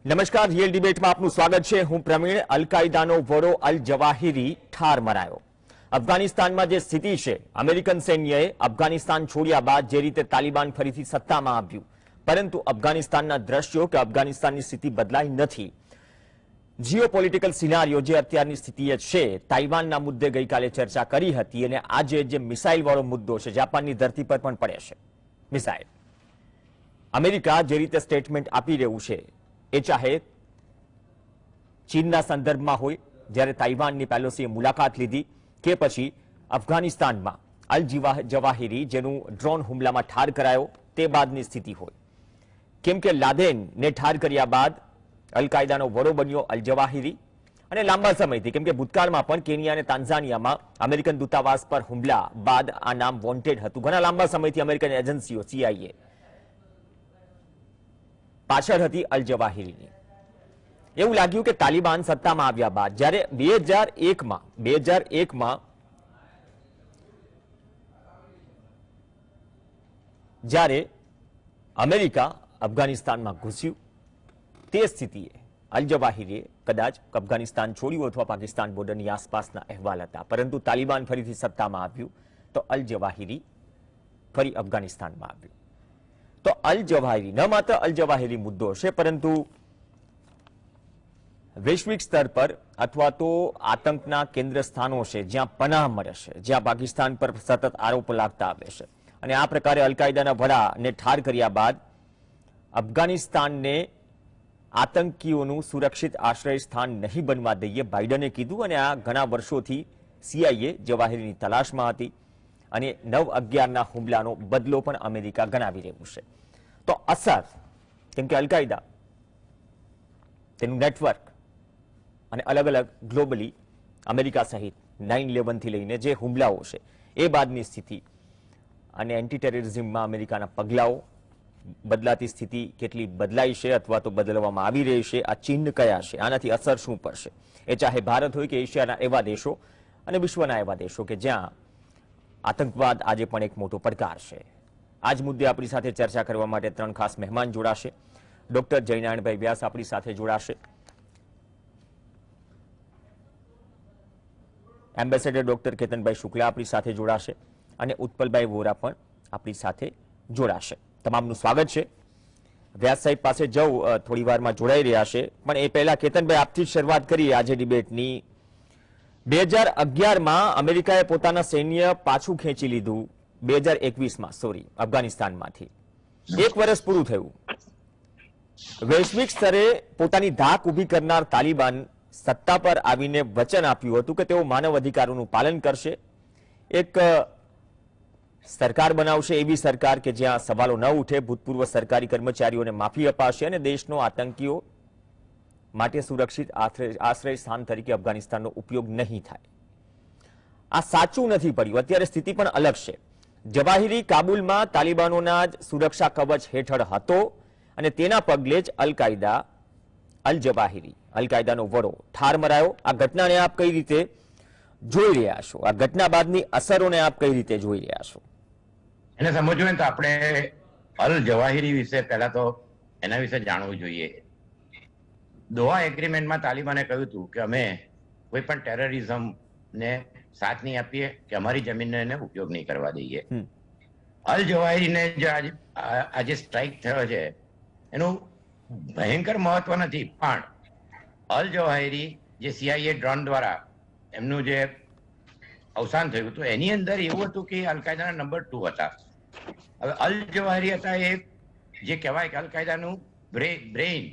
નમસ્કાર, રિયલ ડિબેટમાં આપનું સ્વાગત છે. હું પ્રવીણ. અલ કાયદાનો વડો અલ જવાહિરી ઠાર મરાયો. અફઘાનિસ્તાનમાં જે સ્થિતિ છે, અમેરિકન સૈન્યએ અફઘાનિસ્તાન છોડ્યા બાદ જે રીતે તાલિબાન ફરીથી સત્તામાં આવ્યું, પરંતુ અફઘાનિસ્તાનના દ્રશ્યો કે અફઘાનિસ્તાનની સ્થિતિ બદલાઈ નથી. જીઓપોલિટિકલ સિનારીઓ જે અત્યારની સ્થિતિ છે, તાઇવાનના મુદ્દે ગઈકાલે ચર્ચા કરી હતી અને આજે જે મિસાઇલ વાળો મુદ્દો છે, જાપાનની ધરતી પર પણ પડે છે મિસાઇલ. અમેરિકા જે રીતે સ્ટેટમેન્ટ આપી રહ્યું છે, એ ચાહે ચીનના સંદર્ભમાં હોય જ્યારે તાઇવાનની પેલોસીએ મુલાકાત લીધી, કે પછી અફઘાનિસ્તાનમાં અલ જવાહિરી જેનું ડ્રોન હુમલામાં ઠાર કરાયો તે બાદની સ્થિતિ હોય. કેમ કે લાદેનને ઠાર કર્યા બાદ અલ કાયદાનો વડો બન્યો અલ જવાહિરી, અને લાંબા સમયથી, કેમ કે ભૂતકાળમાં પણ કેન્યા અને તાન્ઝાનિયામાં અમેરિકન દૂતાવાસ પર હુમલા બાદ આ નામ વોન્ટેડ હતું. ઘણા લાંબા સમયથી અમેરિકન એજન્સીઓ CIA પાછળ હતી અલ જવાહિરીની. એવું લાગ્યું કે તાલિબાન સત્તામાં આવ્યા બાદ જ્યારે 2001માં જ્યારે અમેરિકા અફઘાનિસ્તાનમાં ઘૂસ્યું, તે સ્થિતિએ અલ જવાહિરીએ કદાચ અફઘાનિસ્તાન છોડ્યું અથવા પાકિસ્તાન બોર્ડરની આસપાસના અહેવાલ હતા, પરંતુ તાલિબાન ફરીથી સત્તામાં આવ્યું તો અલ જવાહિરી ફરી અફઘાનિસ્તાનમાં આવ્યું. તો અલ જવાહિરી ન માત્ર અલ જવાહિરી મુદ્દો છે, પરંતુ વૈશ્વિક સ્તર પર અથવા તો આતંકના કેન્દ્ર સ્થાનો છે જ્યાં પનાહ મળે છે, જ્યાં પાકિસ્તાન પર સતત આરોપો લાગતા આવે છે. અને આ પ્રકારે અલ કાયદાના વડાને ઠાર કર્યા બાદ અફઘાનિસ્તાનને આતંકીઓનું સુરક્ષિત આશ્રય સ્થાન નહીં બનવા દઈએ, બાઇડને કીધું. અને આ ઘણા વર્ષોથી CIA જવાહિરીની તલાશમાં હતી અને 9/11ના હુમલાનો બદલો પણ અમેરિકા ગણાવી રહ્યું છે. તો અસર, કેમ કે અલ કાયદા તેનું નેટવર્ક અને અલગ અલગ ગ્લોબલી અમેરિકા સહિત 9/11થી લઈને જે હુમલાઓ છે એ બાદની સ્થિતિ અને એન્ટી ટેરરિઝમમાં અમેરિકાના પગલાઓ, બદલાતી સ્થિતિ કેટલી બદલાઈ છે અથવા તો બદલવામાં આવી રહી છે, આ ચિહ્ન કયા છે, આનાથી અસર શું પડશે, એ ચાહે ભારત હોય કે એશિયાના એવા દેશો અને વિશ્વના એવા દેશો કે જ્યાં આતંકવાદ આજે પણ એક મોટો પડકાર છે. આજ મુદ્દે આપણી સાથે ચર્ચા કરવા માટે 3 ખાસ મહેમાન જોડાશે. ડોક્ટર જયનારાયણભાઈ વ્યાસ આપણી સાથે જોડાશે, એમ્બેસેડર ડોક્ટર કેતનભાઈ શુક્લા આપણી સાથે જોડાશે અને ઉત્પલભાઈ વોરા પણ આપણી સાથે જોડાશે. તમામનું સ્વાગત છે. વ્યાસ સાહેબ પાસે જવું થોડી વારમાં જોડાઈ રહ્યા છે, પણ એ પહેલા કેતનભાઈ આપથી જ શરૂઆત કરીએ આજે ડિબેટની. 2011માં અમેરિકાએ પોતાના સૈન્ય પાછું ખેંચી લીધું, 2021માં અફઘાનિસ્તાનમાંથી 1 વર્ષ પૂરું થયું. વૈશ્વિક સ્તરે પોતાની ધાક ઊભી કરનાર તાલિબાન સત્તા પર આવીને વચન આપ્યું હતું કે તેઓ માનવ અધિકારોનું પાલન કરશે, એક સરકાર બનાવશે, એવી સરકાર કે જ્યાં સવાલો ન ઉઠે, ભૂતપૂર્વ સરકારી કર્મચારીઓને માફી અપાશે અને દેશનો આતંકીઓ માટે સુરક્ષિત આશ્રય સ્થાન તરીકે અફઘાનિસ્તાનનો ઉપયોગ નહીં થાય. આ સાચું નથી પડ્યું. અત્યારે સ્થિતિ પણ અલગ છે. જવાહિરી કાબુલમાં તાલિબાનોના જ સુરક્ષા કવચ હેઠળ હતો અને તેના પગલે જ અલ કાયદા અલ જવાહિરી, અલ કાયદાનો વડો ઠાર મરાયો. આ ઘટનાને આપ કઈ રીતે જોઈ રહ્યા છો? આ ઘટના બાદની અસરોને આપ કઈ રીતે જોઈ રહ્યા છો? એને સમજવું તો આપણે અલ જવાહિરી વિશે પહેલા તો એના વિશે જાણવું જોઈએ. દોહા એગ્રીમેન્ટમાં તાલિબાને કહ્યું હતું કે અમે કોઈ પણ ટેરરિઝમને સાથ નહીં આપીએ કે અમારી જમીનને એને ઉપયોગ નહીં કરવા દઈએ. અલ જવાહિરીને જે આજે સ્ટ્રાઇક થયો છે એનું ભયંકર મહત્વ નથી, પણ અલ જવાહિરી જે CIA ડ્રોન દ્વારા એમનું જે અવસાન થયું હતું એની અંદર એવું હતું કે અલ કાયદાના નંબર 2 હતા. હવે અલ જવાહિરી હતા એ જે કહેવાય કે અલ કાયદાનું બ્રેઇન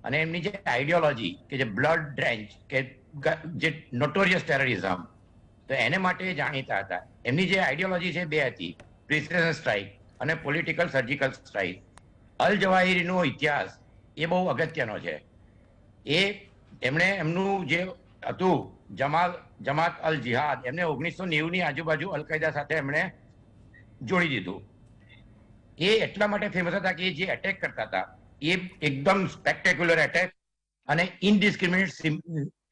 અને એમની જે આઈડિયોલોજી કે જે બ્લડ ડ્રેન્ચ કે જે નોટોરિયસ ટેરરિઝમ, તો એને માટે જાણીતા હતા. એમની જે આઈડિયોલોજી છે 2 હતી, પ્રિસિઝન સ્ટ્રાઇક અને પોલિટિકલ સર્જિકલ સ્ટ્રાઇક. અલ જવાહિરીનો ઇતિહાસ એ બહુ અગત્યનો છે. એમણે એમનું જે હતું જમાત અલ જિહાદ, એમને 1990ની આજુબાજુ અલ કાયદા સાથે એમણે જોડી દીધું. એ એટલા માટે ફેમસ હતા કે જે એટેક કરતા હતા એ એકદમ સ્પેક્ટેક્યુલર એટેક અને ઇનડિસ્ક્રિમિનેટ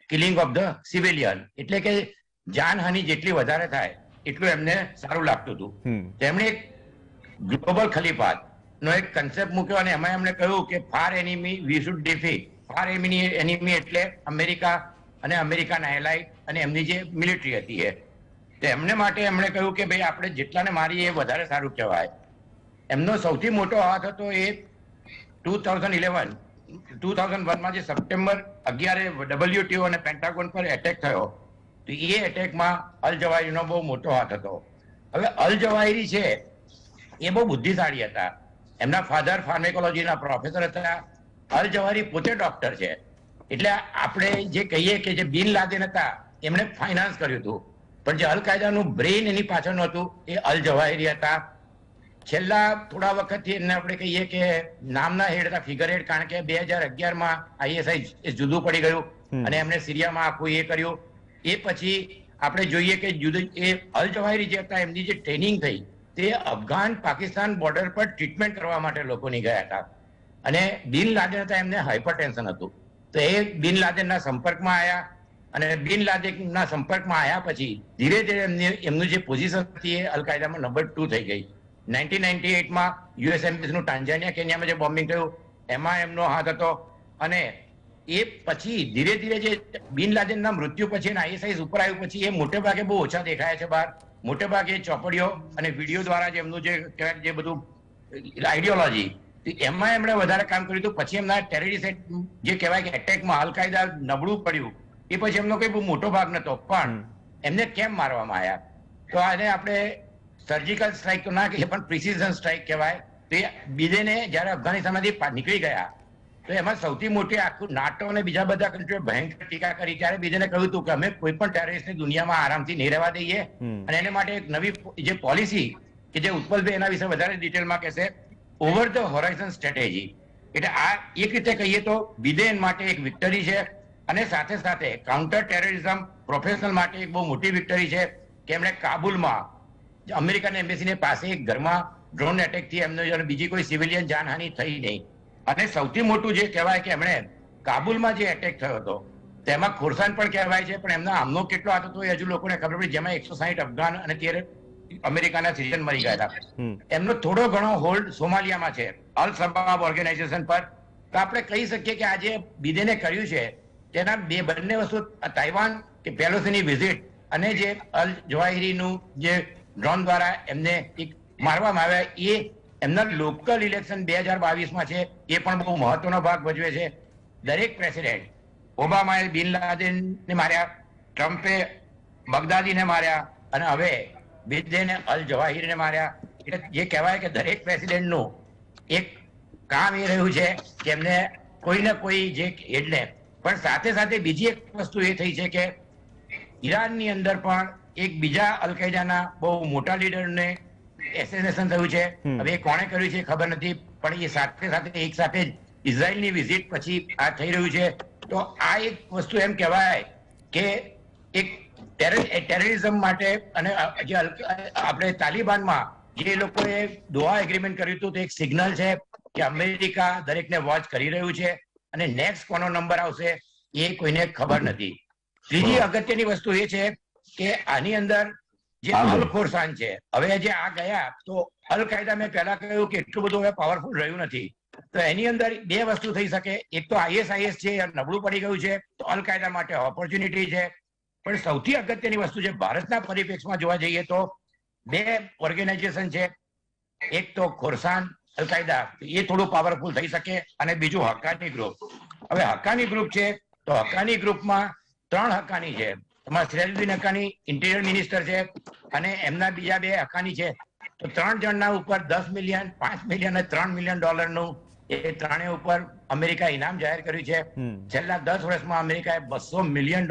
કિલિંગ ઓફ ધ સિવિલિયન, એટલે કે જાનહાનિ જેટલી વધારે થાય એટલું એમને સારું લાગતું હતું. તેમણે એક ગ્લોબલ ખલીફાત નો એક કન્સેપ્ટ મૂક્યો અને એમાં એમણે કહ્યું કે far enemy we should defeat. Far enemy એટલે અમેરિકા અને અમેરિકાના એલાય અને એમની જે મિલિટરી હતી એ. તો એમને માટે એમણે કહ્યું કે ભાઈ આપણે જેટલાને મારીએ એ વધારે સારું કહેવાય. એમનો સૌથી મોટો હાથ હતો એ 2001માં જે સપ્ટેમ્બર 11 WTO અને પેન્ટાગોન પર એટેક થયો. તો એ એટેકમાં અલ જવાહિરીનો બહુ મોટો હાથ હતો. હવે અલ જવાહિરી છે એ બહુ બુદ્ધિશાળી હતા. એમના ફાધર ફાર્મેકોલોજીના પ્રોફેસર હતા. અલ જવાહિરી પોતે ડોક્ટર છે. એટલે આપણે જે કહીએ કે જે બિન લાદેન હતા એમણે ફાઇનાન્સ કર્યું હતું, પણ જે અલ કાયદાનું બ્રેઇન એની પાછળનું હતું એ અલ જવાહિરી હતા. છેલ્લા થોડા વખતથી એમને આપણે કહીએ કે નામના હેડ હતા, ફિગર હેડ, કારણ કે 2011માં ISI જુદું પડી ગયું અને એમને સિરિયામાં આખું એ કર્યું. એ પછી આપણે જોઈએ કે એ અલ જવાહિરી જે હતા એમની જે ટ્રેનિંગ થઈ તે અફઘાન પાકિસ્તાન બોર્ડર પર ટ્રીટમેન્ટ કરવા માટે લોકોની ગયા હતા. અને બિન લાદેન હતા, એમને હાઇપરટેન્શન હતું. તો એ બિન લાદેનના સંપર્કમાં આવ્યા અને બિન લાદેનના સંપર્કમાં આવ્યા પછી ધીરે ધીરે એમનું જે પોઝિશન હતી એ અલ કાયદામાં નંબર 2 થઈ ગઈ. 1998માં US એમ્બેસીનું ટાંઝાનિયા કેન્યામાં જે બોમ્બિંગ થયું એમાં એમનો હાથ હતો. અને એ પછી ધીરે ધીરે જે બિન લાદેનના મૃત્યુ પછી ISI ઉપર આવ્યું પછી એ મોટે ભાગે બહુ ઓછા દેખાયા છે બહાર. મોટે ભાગે ચોપડીઓ અને વિડીયો દ્વારા જે એમનું જે બધું આઈડિયોલોજી એમાં એમણે વધારે કામ કર્યું હતું. પછી એમના ટેરરિસ્ટ જે કહેવાય કે એટેકમાં અલ કાયદા નબળું પડ્યું એ પછી એમનો કઈ બહુ મોટો ભાગ નતો. પણ એમને કેમ મારવામાં આવ્યા? તો આને આપણે સર્જિકલ સ્ટ્રાઇક તો ના કહીએ પણ પ્રિસિઝન સ્ટ્રાઇક કહેવાય. તો એ બિદેને જયારે અફઘાનિસ્તાનમાંથી નીકળી ગયા તો એમાં સૌથી મોટી આખું નાટો અને બીજા બધા કન્ટ્રીઓ ભયંકર ટીકા કરી. ત્યારે બિદેને કહ્યું હતું કે અમે કોઈ પણ ટેરરિસ્ટને દુનિયામાં આરામથી નહીં રહેવા દઈએ અને એને માટે એક નવી જે પોલિસી કે જે ઉત્પલભાઈ એના વિશે વધારે ડિટેલમાં કહેશે, ઓવર ધ હોરાઇઝન સ્ટ્રેટેજી. એટલે આ એક રીતે કહીએ તો બિદેન માટે એક વિક્ટરી છે અને સાથે સાથે કાઉન્ટર ટેરરિઝમ પ્રોફેશનલ માટે એક બહુ મોટી વિક્ટરી છે કે એમણે કાબુલમાં અમેરિકન એમ્બેસીને પાસે એક ઘરમાં ડ્રોન એટેકથી એમને બીજી કોઈ સિવિલિયન જાનહાનિ થઈ નહીં. અને સૌથી મોટું જે કહેવાય કે એમણે કાબુલમાં જે એટેક થયો હતો તેમાં ખોરસાન પણ કહેવાય છે, પણ એમનો આમનો કેટલો હાથ હતો એ હજુ લોકોને ખબર પડી, જેમાં 160 અફઘાન અને 13 અમેરિકાના સિટીઝન મરી ગયા હતા. એમનો થોડો ઘણો હોલ્ડ સોમાલિયામાં છે અલ શબાબ ઓર્ગેનાઇઝેશન પર. તો આપણે કહી શકીએ કે આજે બિદેને કર્યું છે તેના બંને વસ્તુ, તાઇવાન કે પેલોસીની વિઝિટ અને જે અલ જવાહિરીનું જે ડ્રોન દ્વારા એમને મારવામાં આવ્યા એ એમના લોકલ ઇલેક્શન 2022માં છે એ પણ બહુ મહત્વનો ભાગ ભજવે છે. દરેક પ્રેસિડેન્ટ, ઓબામાએ બિન લાદેનને માર્યા, ટ્રમ્પે બગદાદીને માર્યા અને હવે બિદેને અલ જવાહિરીને માર્યા. એટલે જે કહેવાય કે દરેક પ્રેસિડેન્ટનું એક કામ એ રહ્યું છે કે એમને કોઈ ને કોઈ જે હેડને. પણ સાથે સાથે બીજી એક વસ્તુ એ થઈ છે કે ઈરાનની અંદર પણ એક બીજા અલ કાયદાના બહુ મોટા લીડરને એસેસિનેશન થયું છે. હવે એ કોણે કર્યું છે ખબર નથી, પણ એ સાથે સાથે એક સાથે જ ઇઝરાયલની વિઝિટ પછી આ થઈ રહ્યું છે. તો આ એક વસ્તુ એમ કહેવાય કે એક ટેરરિઝમ માટે અને જે આપણે તાલિબાનમાં જે લોકોએ દોહા એગ્રીમેન્ટ કર્યું હતું તે એક સિગ્નલ છે કે અમેરિકા દરેકને વોચ કરી રહ્યું છે અને નેક્સ્ટ કોનો નંબર આવશે એ કોઈને ખબર નથી. ત્રીજી અગત્યની વસ્તુ એ છે કે આની અંદર જે અલ ખોરસાન છે, હવે જે આ ગયા તો અલ કાયદા મેં પહેલા કહ્યું કે એટલું બધું હવે પાવરફુલ રહ્યું નથી. તો એની અંદર બે વસ્તુ થઈ શકે. એક તો ISIS છે નબળું પડી ગયું છે તો અલ કાયદા માટે ઓપોર્ચ્યુનિટી છે. પણ સૌથી અગત્યની વસ્તુ છે ભારતના પરિપ્રેક્ષમાં જોવા જઈએ તો બે ઓર્ગેનાઇઝેશન છે. એક તો ખોરસાન અલ કાયદા, એ થોડું પાવરફુલ થઈ શકે, અને બીજું હક્કાની ગ્રુપ. હવે હક્કાની ગ્રુપ છે તો હક્કાની ગ્રુપમાં 3 હક્કાની છે. તમારા સિરાજુદ્દીન હક્કાની ઇન્ટિરિયર મિનિસ્ટર છે અને એમના બીજા 2 હક્કાની છે. તો 3 જણના ઉપર 10 મિલિયન, 5 મિલિયન અને $3 મિલિયન એ ત્રણેય ઉપર અમેરિકા ઇનામ જાહેર કર્યું છે. છેલ્લા 10 વર્ષમાં અમેરિકાએ $200 મિલિયન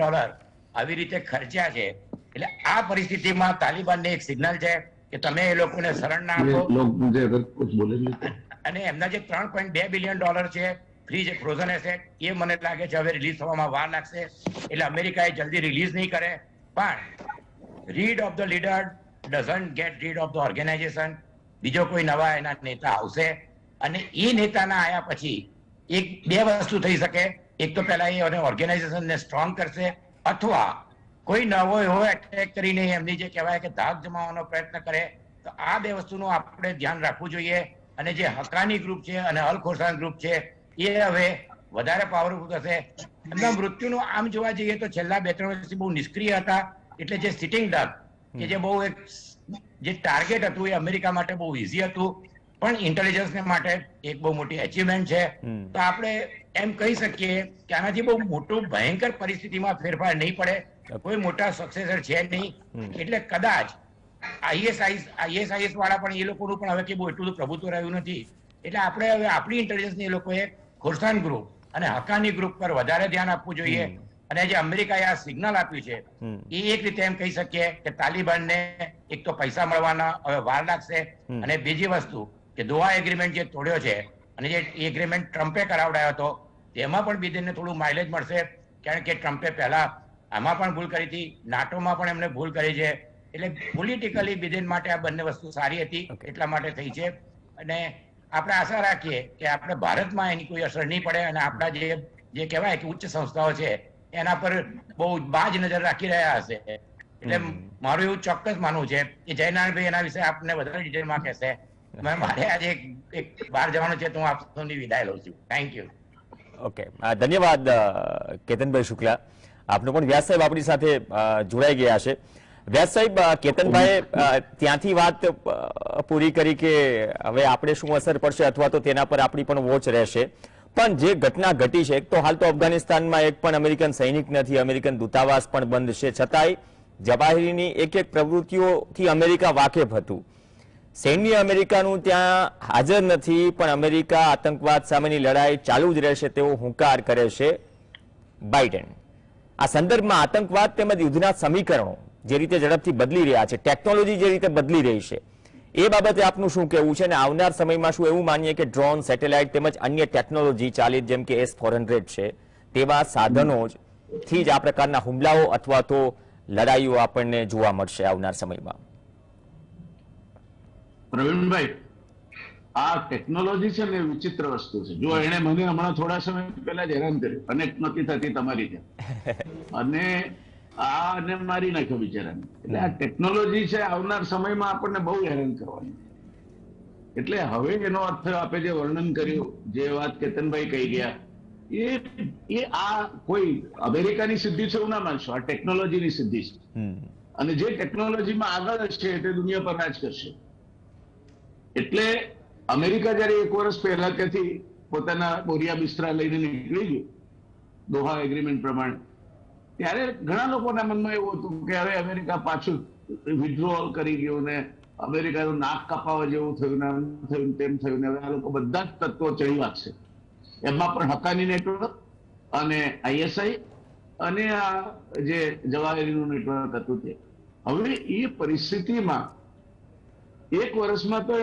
આવી રીતે ખર્ચ્યા છે. એટલે આ પરિસ્થિતિમાં તાલિબાનને એક સિગ્નલ છે કે તમે એ લોકોને શરણ ના આપો. અને એમના જે $3.2 બિલિયન છે ફ્રી જે ફ્રોઝન એસેટ, એ મને લાગે છે હવે રિલીઝ થવામાં વાર લાગશે. એટલે અમેરિકા જલ્દી રિલીઝ નહીં કરે. પણ rid of the leader doesn't get rid of the organisation. બીજો કોઈ નવા એના નેતા આવશે અને એ નેતાના આયા પછી એક બે વસ્તુ થઈ શકે. એક તો પહેલા એ ઓર્ગેનાઇઝેશનને સ્ટ્રોંગ કરશે, અથવા કોઈ નવો એવો એટેક કરીને એમની જે કહેવાય કે ધાક જમાવવાનો પ્રયત્ન કરે. તો આ બે વસ્તુનું આપણે ધ્યાન રાખવું જોઈએ. અને જે હક્કાની ગ્રુપ છે અને અલ ખોરસાન ગ્રુપ છે એ હવે વધારે પાવરફુલ થશે. એમના મૃત્યુનું આમ જોવા જઈએ તો છેલ્લા 2-3 વર્ષથી બહુ નિષ્ક્રિય હતા, એટલે જે સિટિંગ ડક કે જે બહુ એક જે ટાર્ગેટ હતું એ અમેરિકા માટે બહુ ઇઝી હતું, પણ ઇન્ટેલિજન્સને માટે એક બહુ મોટી અચીવમેન્ટ છે. તો આપણે એમ કહી શકીએ કે આનાથી બહુ મોટું ભયંકર પરિસ્થિતિમાં ફેરફાર નહીં પડે, કોઈ મોટા સક્સેસર છે નહીં. એટલે કદાચ આઈએસઆઈએસ વાળા પણ એ લોકોનું પણ હવે કે બહુ એટલું પ્રભુત્વ રહ્યું નથી, એટલે આપણે હવે આપણી ઇન્ટેલિજન્સને એ લોકોએ ખોરસાન ગ્રુપ અને હક્કાની ગ્રુપ પર વધારે ધ્યાન આપવું જોઈએ. અને જે અમેરિકાએ આ સિગ્નલ આપ્યું છે એ એક રીતે એમ કહી શકીએ કે તાલિબાનને એક તો પૈસા મળવાના હવે વાર લાગશે, અને બીજી વસ્તુ કે દોહા એગ્રીમેન્ટ જે તોડ્યો છે અને જે એગ્રીમેન્ટ ટ્રમ્પે કરાવડાયો હતો તેમાં પણ બિડેનને થોડું માઇલેજ મળશે, કારણ કે ટ્રમ્પે પહેલા આમાં પણ ભૂલ કરી હતી, નાટોમાં પણ એમને ભૂલ કરી છે. એટલે પોલિટિકલી બિડેન માટે આ બંને વસ્તુ સારી હતી, એટલા માટે થઈ છે. અને આપણે આશા રાખીએ કે આપણે ભારતમાં એની કોઈ અસર નહીં પડે, અને આપણા જે કહેવાય કે ઉચ્ચ સંસ્થાઓ છે એના પર બહુ બાજ નજર રાખી રહ્યા હશે. એટલે મારું એવું ચોક્કસ માનવું છે કે જયનારાયણભાઈ એના વિશે આપને વધારે ડિટેલમાં કહેશે. મારે આજે એક બહાર જવાનું છે તો હું આપ સૌની વિદાય લઉં છું. Thank you. ઓકે, ધન્યવાદ કેતનભાઈ શુક્લા. આપનો પણ વ્યાસ સાહેબ આપણી સાથે જોડાઈ ગયા છે. વ્યાસ સાહેબ, કેતનભાઈએ ત્યાંથી વાત પૂરી કરી કે હવે આપણે શું અસર પડશે અથવા તો તેના પર આપણી પણ વોચ રહેશે. પણ જે ઘટના ઘટી છે, એક તો હાલ તો અફઘાનિસ્તાનમાં એક પણ અમેરિકન સૈનિક નથી, અમેરિકન દૂતાવાસ પણ બંધ છે, છતાંય જવાહિરીની એક એક પ્રવૃત્તિઓથી અમેરિકા વાકેફ હતું. સૈન્ય અમેરિકાનું ત્યાં હાજર નથી, પણ અમેરિકા આતંકવાદ સામેની લડાઈ ચાલુ જ રહેશે તેવો હુંકાર કરે છે બાઇડન. આ સંદર્ભમાં આતંકવાદ તેમજ યુદ્ધના સમીકરણો જે રીતે ઝડપથી બદલી રહ્યા છે, ટેકનોલોજી જે રીતે બદલી રહી છે, એ બાબતે આપનું શું કહેવું છે? અને આવનાર સમયમાં શું એવું માનીએ કે ડ્રોન, સેટેલાઇટ તેમજ અન્ય ટેકનોલોજી ચાલિત જેમ કે S-400 છે તેવા સાધનો થી જ આ પ્રકારના હુમલાઓ અથવા તો લડાઈઓ આપણને જોવા મળશે આવનાર સમયમાં? પ્રવીણભાઈ, આ ટેકનોલોજી છે ને વિચિત્ર વસ્તુ છે. જો એને મને હમણાં થોડા સમય પહેલા જ હેરાન કર્યું, કનેક્ટ નથી થતી તમારી ત્યાં, અને આને મારી નાખ્યો બિચારાને. એટલે આ ટેકનોલોજી છે આવનાર સમયમાં આપણને બહુ હેરાન કરવાની. એટલે હવે એનો અર્થ આપણે જે વર્ણન કર્યું, જે વાત કેતનભાઈ કહી ગયા, એ આ કોઈ અમેરિકાની સિદ્ધિ છે એવું ના માનશો, આ ટેકનોલોજીની સિદ્ધિ છે. અને જે ટેકનોલોજીમાં આગળ હશે તે દુનિયા પર રાજ કરશે. એટલે અમેરિકા જયારે 1 વર્ષ પહેલા ત્યાંથી પોતાના બોરિયા બિસ્તરા લઈને નીકળી ગયું દોહા એગ્રીમેન્ટ પ્રમાણે, ત્યારે ઘણા લોકોના મનમાં એવું હતું કે હવે અમેરિકા પાછું વિથડ્રોઅલ કરી ગયું ને અમેરિકાનું નાક કપાવા જેવું થયું ને આમ થયું તેમ થયું ને હવે આ લોકો બધા જ તત્વો ચડી વાગશે. એમાં પણ હક્કાની નેટવર્ક અને આઈએસઆઈ અને આ જે જવાહિરીનું નેટવર્ક હતું તે. હવે એ પરિસ્થિતિમાં 1 વર્ષમાં તો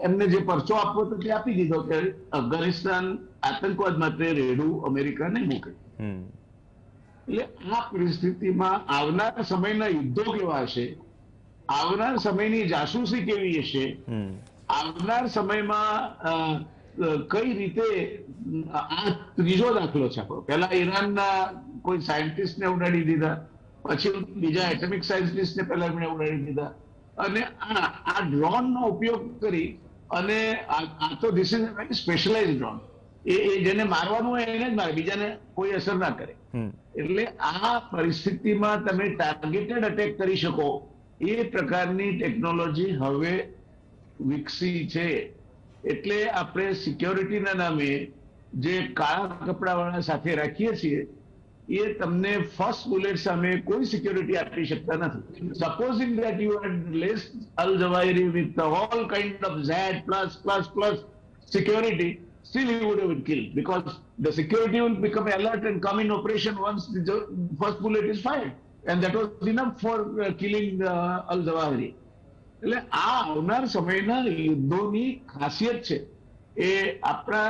એમને જે પરચો આપવો હતો તે આપી દીધો કે અફઘાનિસ્તાન આતંકવાદ માટે રેડું અમેરિકા નહીં મૂકે. એટલે આ પરિસ્થિતિમાં આવનાર સમયના યુદ્ધો કેવા હશે, આવનાર સમયની જાસૂસી કેવી હશે, આવનાર સમયમાં કઈ રીતે, આ ત્રીજો દાખલો છે આપણો. પહેલા ઈરાનના કોઈ સાયન્ટિસ્ટને ઉડાડી દીધા, પછી બીજા એટમિક સાયન્ટિસ્ટને પહેલા એમણે ઉડાડી દીધા, અને આ ડ્રોન નો ઉપયોગ કરી અને આ તો this is very specialise drone. એ જેને મારવાનું હોય એને જ મારે, બીજાને કોઈ અસર ના કરે. એટલે આ પરિસ્થિતિમાં તમે ટાર્ગેટેડ અટેક કરી શકો એ પ્રકારની ટેકનોલોજી હવે વિકસી છે. એટલે આપણે સિક્યોરિટીના નામે જે કાળા કપડાવાળા સાથે રાખીએ છીએ એ તમને ફર્સ્ટ બુલેટ સામે કોઈ સિક્યોરિટી આપી શકતા નથી. Supposing that you had lest Al Zawahiri with all kind of Z plus security, still he would have been killed because the security will become alert and come in operation once the first bullet is fired, and that was enough for killing Al Zawahiri. એટલે આ આવનાર સમયના યુદ્ધોની ખાસિયત છે એ આપણા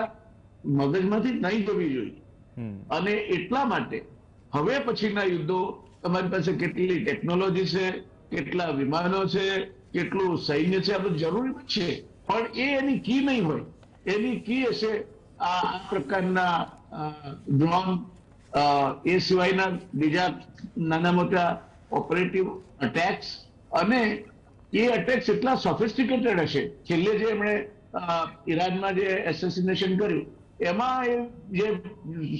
મગજમાંથી નહીં જવી જોઈએ. અને એટલા માટે હવે પછીના યુદ્ધો તમારી પાસે કેટલી ટેકનોલોજી છે, કેટલા વિમાનો છે, કેટલું સૈન્ય છે, આ બધું જરૂરી છે, પણ એ એની કી નહીં હોય. એની કી હશે આ પ્રકારના ડ્રોન, એ સિવાયના બીજા નાના મોટા ઓપરેટિવ અટેક્સ. અને એ અટેક્સ એટલા સોફિસ્ટિકેટેડ હશે. છેલ્લે જે એમણે ઈરાનમાં જે એસેસિનેશન કર્યું એમાં એ જે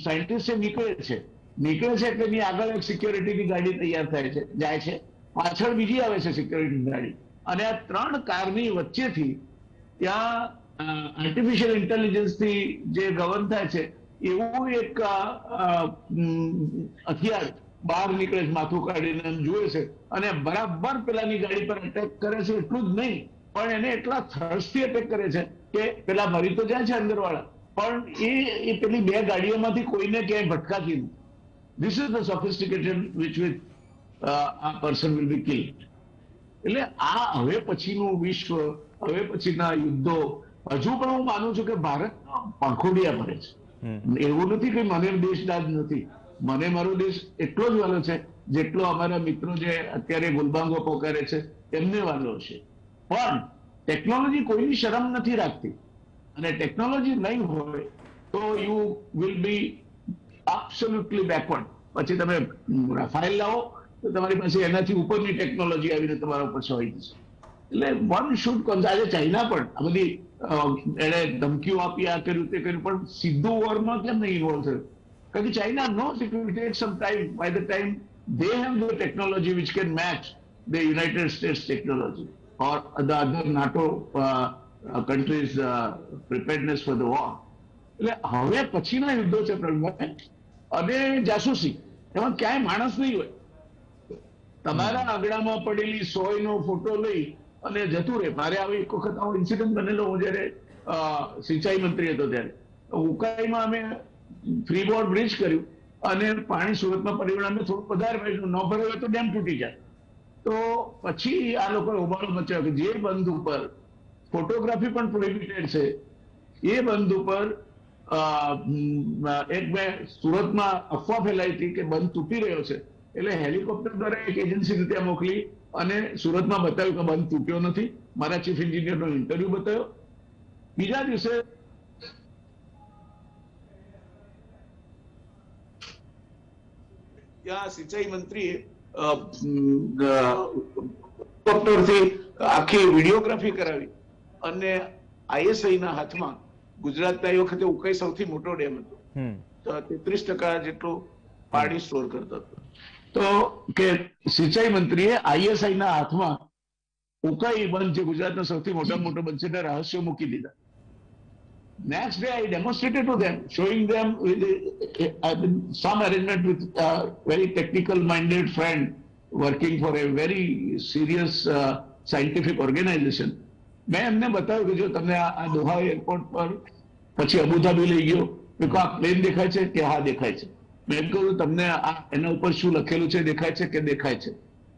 સાયન્ટિસ્ટ નીકળે છે કે એની આગળ એક સિક્યોરિટીની ગાડી તૈયાર થાય છે, જાય છે, પાછળ બીજી આવે છે સિક્યોરિટીની ગાડી, અને આ 3 કારની વચ્ચેથી ત્યાં આર્ટિફિશિયલ ઇન્ટેલિજન્સથી જે ગવર્ન થાય છે એવું એક હથિયાર બહાર નીકળે છે, માથું કાઢીને જુએ છે અને બરાબર પેલાની ગાડી પર અટેક કરે છે. એટલું જ નહીં, પણ એને એટલા થર્સ્ટથી અટેક કરે છે કે પેલા મરી તો જાય છે અંદરવાળા, પણ એ પેલી 2 ગાડીઓમાંથી કોઈને ક્યાંય ભટકાતી નથી. This is the sophisticated which આ પર્સન વિલ બી કિલ્ડ. એટલે આ હવે પછીનું વિશ્વ, હવે પછીના યુદ્ધો, હજુ પણ હું માનું છું કે ભારત પાંખોડિયા ભરે છે. એવું નથી કે મને દેશદાજ નથી, મને મારો દેશ એટલો જ વાલો છે જેટલો અમારા મિત્રો જે અત્યારે ગુલબાંગો પોકારે છે એમને વાલો છે. પણ ટેકનોલોજી કોઈની શરમ નથી રાખતી, અને ટેકનોલોજી નહીં હોય તો you will be absolutely backward. પછી તમે રાફાઇલ લાવો તો તમારી પાસે એનાથી ઉપરની ટેકનોલોજી આવીને તમારા ઉપર છવાઈ જશે. એટલે વન શુડ આજે ચાઇના પણ આ બધી એને ધમકીઓ આપી, આ કર્યું તે કર્યું, પણ સીધું વોરમાં કેમ નહીં ઇન્વોલ્વ થયું? કારણ કે China knows it will take some time. By the time they have the technology which can match the United States technology or the other NATO countries preparedness for the war. એટલે હવે પછીના યુદ્ધો છે પ્રવીણભાઈ, અને જાસૂસી એમાં ક્યાંય માણસ નહીં હોય. તમારા આંગણામાં પડેલી સોયનો ફોટો લઈ અને જતું રહે. મારે આવી એક વખત આવો ઇન્સિડન્ટ બનેલો, હું જયારે સિંચાઈ મંત્રી હતો ત્યારે ઉકાઈમાં અમે ફ્રી બોર્ડ બ્રિજ કર્યું અને પાણી સુરતમાં પરિણામે થોડું વધારે પડ્યું, ન ભરાયું તો ડેમ તૂટી જાય. તો પછી આ લોકોએ હોબાળો મચાવ્યો કે જે બંધ ઉપર ફોટોગ્રાફી પણ પ્રોહિબિટેડ છે એ બંધ ઉપર એક બે સુરતમાં અફવા ફેલાઈ હતી કે બંધ તૂટી રહ્યો છે, એટલે હેલિકોપ્ટર દ્વારા એક એજન્સી ત્યાં મોકલી અને સુરતમાં બતાવ્યું કે બંધ તૂટ્યો નથી. મારા ચીફ એન્જિનિયરનો ઇન્ટરવ્યુ બતાવ્યો. બીજા દિવસે ત્યાં સિંચાઈ મંત્રીએ હેલિકોપ્ટરથી આખી વિડીયોગ્રાફી કરાવી અને ISI ના હાથમાં, ગુજરાતના એ વખતે ઉકાઈ સૌથી મોટો ડેમ હતો, તો 33% જેટલું પાણી સ્ટોર કરતો હતો, તો કે સિંચાઈ મંત્રીએ ISI ના હાથમાં ઉકાઈ બંધ જે ગુજરાતનો સૌથી મોટામાં મોટો બંધ છે એના રહસ્યો મૂકી દીધા. Next day, I demonstrated to them, showing them with some arrangement with a very technical-minded friend working for a very serious scientific organization. મેં એમને બતાવ્યું કે જો તમને આ દોહા એરપોર્ટ પર પછી અબુધાબી લઈ ગયો, કે આ પ્લેન દેખાય છે કે હા દેખાય છે. મેં કહ્યું તમને આ એના ઉપર શું લખેલું છે દેખાય છે કે દેખાય છે,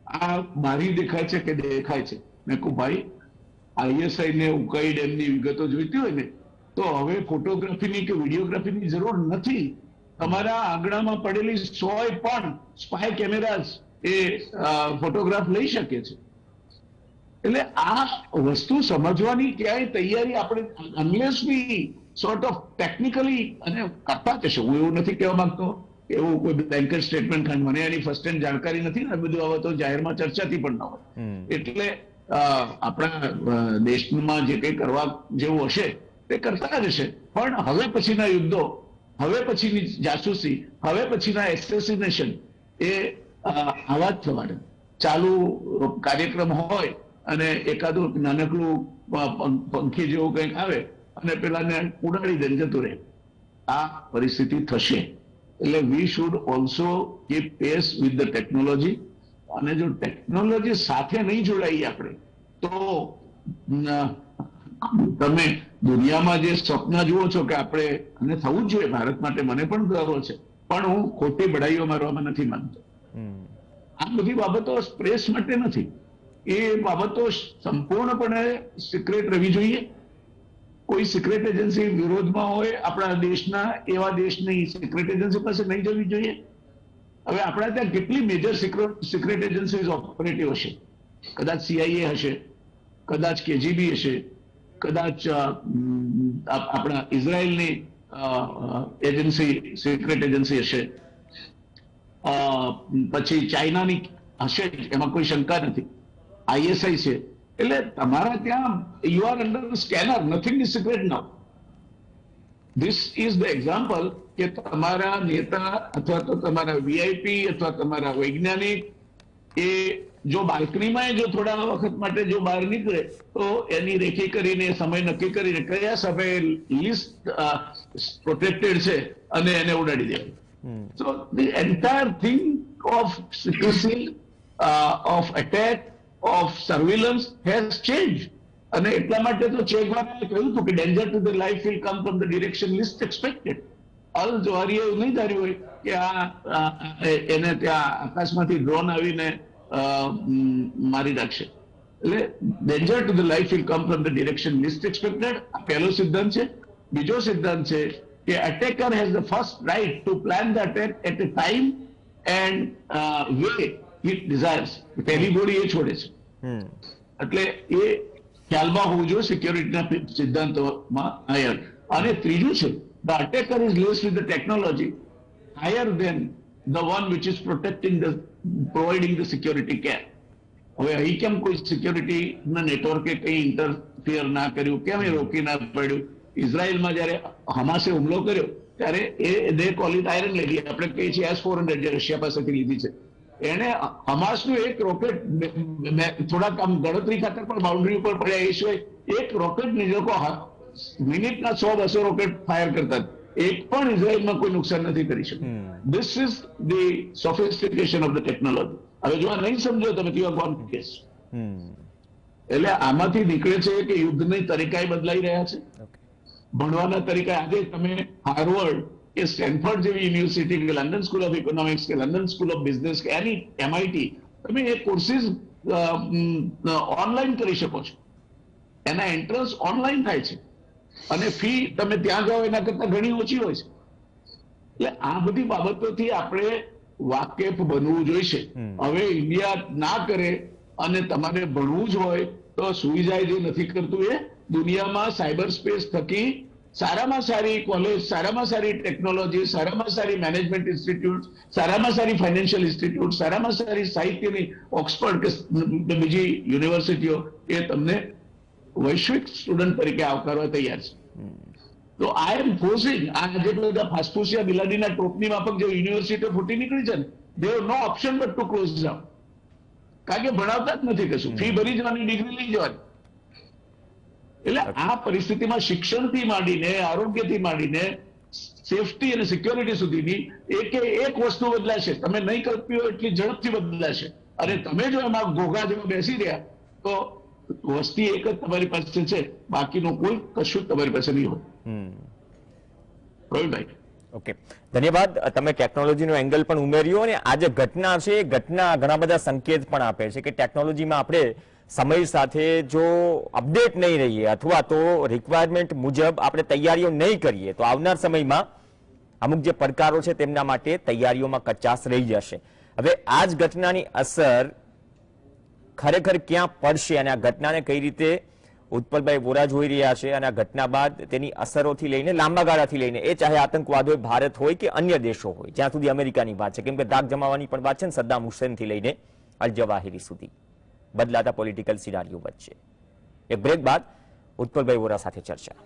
આ બારી દેખાય છે કે દેખાય છે. મેં કહું ભાઈ ISI ને ઉકાઈ ડેમની વિગતો જોઈતી હોય ને તો હવે ફોટોગ્રાફીની કે વિડીયોગ્રાફીની જરૂર નથી. તમારા આંગણામાં પડેલી સોય પણ સ્પાય કેમેરાઝ એ ફોટોગ્રાફ લઈ શકે છે. એટલે આ વસ્તુ સમજવાની ક્યાંય તૈયારી આપણે unless be sort of technically અને કરતા જશે. હું એવું નથી કહેવા માંગતો એવું કોઈ બ્લેન્કેટ સ્ટેટમેન્ટ, મને એની ફર્સ્ટ હેન્ડ જાણકારી નથી ને, બધું હવે તો જાહેરમાં ચર્ચાથી પણ ન હોય. એટલે આપણા દેશમાં જે કંઈ કરવા જેવું હશે તે કરતા જ હશે. પણ હવે પછીના યુદ્ધો, હવે પછીની જાસૂસી, હવે પછીના એસેસિનેશન એ આવા જ થવાના. ચાલુ કાર્યક્રમ હોય અને એકાદું નાનકડું પંખી જેવું કંઈક આવે અને પેલાને ઉડાડી દે જતું રહે, આ પરિસ્થિતિ થશે. એટલે we should also keep pace with the technology. અને જો ટેકનોલોજી સાથે નહીં જોડાઈએ આપણે તો તમે દુનિયામાં જે સ્વપ્ન જુઓ છો કે આપણે, અને થવું જ જોઈએ ભારત માટે, મને પણ ગર્વ છે, પણ હું ખોટી બડાઈઓ મારવામાં નથી માનતો. આ બધી બાબતો પ્રેસ માટે નથી, એ બાબતો સંપૂર્ણપણે સિક્રેટ રહેવી જોઈએ. કોઈ સિક્રેટ એજન્સી વિરોધમાં હોય આપણા દેશના, એવા દેશની સિક્રેટ એજન્સી પાસે નહીં જવી જોઈએ. હવે આપણા ત્યાં કેટલી મેજર સિક્રેટ એજન્સી ઓપરેટિવ હશે? કદાચ CIA હશે, કદાચ KGB હશે, કદાચ આપણા ઇઝરાયલની એજન્સી, સિક્રેટ એજન્સી હશે, પછી ચાઇનાની હશે, એમાં કોઈ શંકા નથી. ISI છે, એટલે તમારા ત્યાં you are under scanner, nothing is secret now. This is the example કે તમારા નેતા અથવા તો તમારા વીઆઈપી અથવા તમારા વૈજ્ઞાનિક એ જો બાલ્કનીમાં જો થોડા વખત માટે જો બહાર નીકળે તો એની રેખી કરીને સમય નક્કી કરીને કયા સમયે લિસ્ટ પ્રોટેક્ટેડ છે અને એને ઉડાડી દેવાય. So the entire thing of secrecy, of attack, of surveillance has changed. અને એટલા માટે તો ચેગવારાએ કહ્યું હતું કે danger to the life will come from the direction least expected. અલ જવાહરીએ એવું નહીં ધાર્યું હોય કે એને ત્યાં આકાશમાંથી ડ્રોન આવીને મારી નાખશે. એટલે danger to the life will come from the direction least expected. આ પહેલો સિદ્ધાંત છે. બીજો સિદ્ધાંત છે કે attacker has the first right to plan the attack at a time and way he desires. પહેલી ગોળી એ છોડે છે. એટલે એ ખ્યાલમાં હોવું જોઈએ સિક્યોરિટીના સિદ્ધાંતોમાં હાયર. અને ત્રીજું છે the attacker is laced with the technology higher than the one which is providing the security care. હવે અહીં કેમ કોઈ સિક્યોરિટીના નેટવર્કે કંઈ ઇન્ટરફિયર ના કર્યું, કેમ એ રોકી ના પડ્યું? ઇઝરાયલમાં જયારે હમાસે હુમલો કર્યો ત્યારે દે કોલ ઇટ આયરન લેડી, આપણે કહીએ છીએ S-400 જે રશિયા પાસેથી લીધી છે, એને હમાસનું એક રોકેટ થોડાક આમ ગણતરી ખાતર પણ બાઉન્ડ્રી ઉપર પડ્યા એ સિવાય એક રોકેટની લોકો મિનિટના 100-200 રોકેટ ફાયર કરતા, એક પણ ઇઝરાયલમાં કોઈ નુકસાન નથી કરી શક્યું. This is the sophistication of the technology. હવે જો આ નહીં સમજો તમે તો ગોન કેસ. એટલે આમાંથી નીકળે છે કે યુદ્ધની તરીકા બદલાઈ રહ્યા છે, ભણવાના તરીકા. આજે તમે હાર્વર્ડ કે સ્ટેનફર્ડ જેવી યુનિવર્સિટી કે લંડન સ્કૂલ ઓફ ઇકોનોમિક્સ કે લંડન સ્કૂલ ઓફ બિઝનેસ કે એની MIT તમે એ કોર્સિસ ઓનલાઈન કરી શકો છો. એના એન્ટ્રન્સ ઓનલાઈન થાય છે અને ફી તમે ત્યાં જાઓ એના કરતા ઘણી ઓછી હોય છે. એટલે આ બધી બાબતોથી આપણે વાકેફ બનવું જોઈશે. હવે ઇન્ડિયા ના કરે અને તમારે ભણવું જ હોય તો સુઈ જાય, જે નથી કરતું એ દુનિયામાં સાયબર સ્પેસ થકી સારામાં સારી કોલેજ, સારામાં સારી ટેકનોલોજી, સારામાં સારી મેનેજમેન્ટ ઇન્સ્ટિટ્યૂટ, સારામાં સારી ફાઇનાન્શિયલ ઇન્સ્ટિટ્યૂટ, સારામાં સારી સાહિત્યની ઓક્સફર્ડ કે બીજી યુનિવર્સિટીઓ એ તમને વૈશ્વિક સ્ટુડન્ટ તરીકે આવકારવા તૈયાર છે. તો આઈ એમ ફોર્સિંગ આ જે બધા ફાસ્ફુસિયા બિલાડીના ટોપની માફક જે યુનિવર્સિટીઓ ફૂટી નીકળી છે ને, they have no option but to close down. કારણ કે ભણાવતા જ નથી કશું, ફી ભરી જવાની, ડિગ્રી લઈ જવાની. એટલે આ પરિસ્થિતિમાં શિક્ષણથી માંડીને આરોગ્યથી માંડીને સેફટી અને સિક્યોરિટી સુધીની એક વસ્તુ બદલાશે. તમે નહીં કલ્પ્યું એટલી ઝડપથી બદલાશે. અને તમે જો એમાં ઘોઘા જેવા બેસી રહ્યા તો વસ્તી એક જ તમારી પાસે છે, બાકીનું કોઈ કશું જ તમારી પાસે નહીં હોય. પ્રવીણભાઈ, ઓકે, ધન્યવાદ. તમે ટેકનોલોજીનો એંગલ પણ ઉમેર્યો અને આ જે ઘટના છે એ ઘટના ઘણા બધા સંકેત પણ આપે છે કે ટેકનોલોજીમાં આપણે સમય સાથે જો અપડેટ નહીં રહીએ અથવા તો રિક્વાયરમેન્ટ મુજબ આપણે તૈયારીઓ નહીં કરીએ તો આવનાર સમયમાં અમુક જે પડકારો છે તેમના માટે તૈયારીઓમાં કચાશ રહી જશે. હવે આ જ ઘટનાની અસર ખરેખર ક્યાં પડશે અને આ ઘટનાને કઈ રીતે ઉત્પલભાઈ વોરા જોઈ રહ્યા છે અને આ ઘટના બાદ તેની અસરોથી લઈને લાંબા ગાળાથી લઈને એ ચાહે આતંકવાદ હોય, ભારત હોય કે અન્ય દેશો હોય, જ્યાં સુધી અમેરિકાની વાત છે, કેમ કે ધાક જમાવવાની પણ વાત છે ને સદ્દામ હુસેનથી લઈને અલ જવાહિરી સુધી બદલાતા પોલિટિકલ સિનારીઓ વચ્ચે. એક બ્રેક બાદ ઉત્પલભાઈ વોરા સાથે ચર્ચા.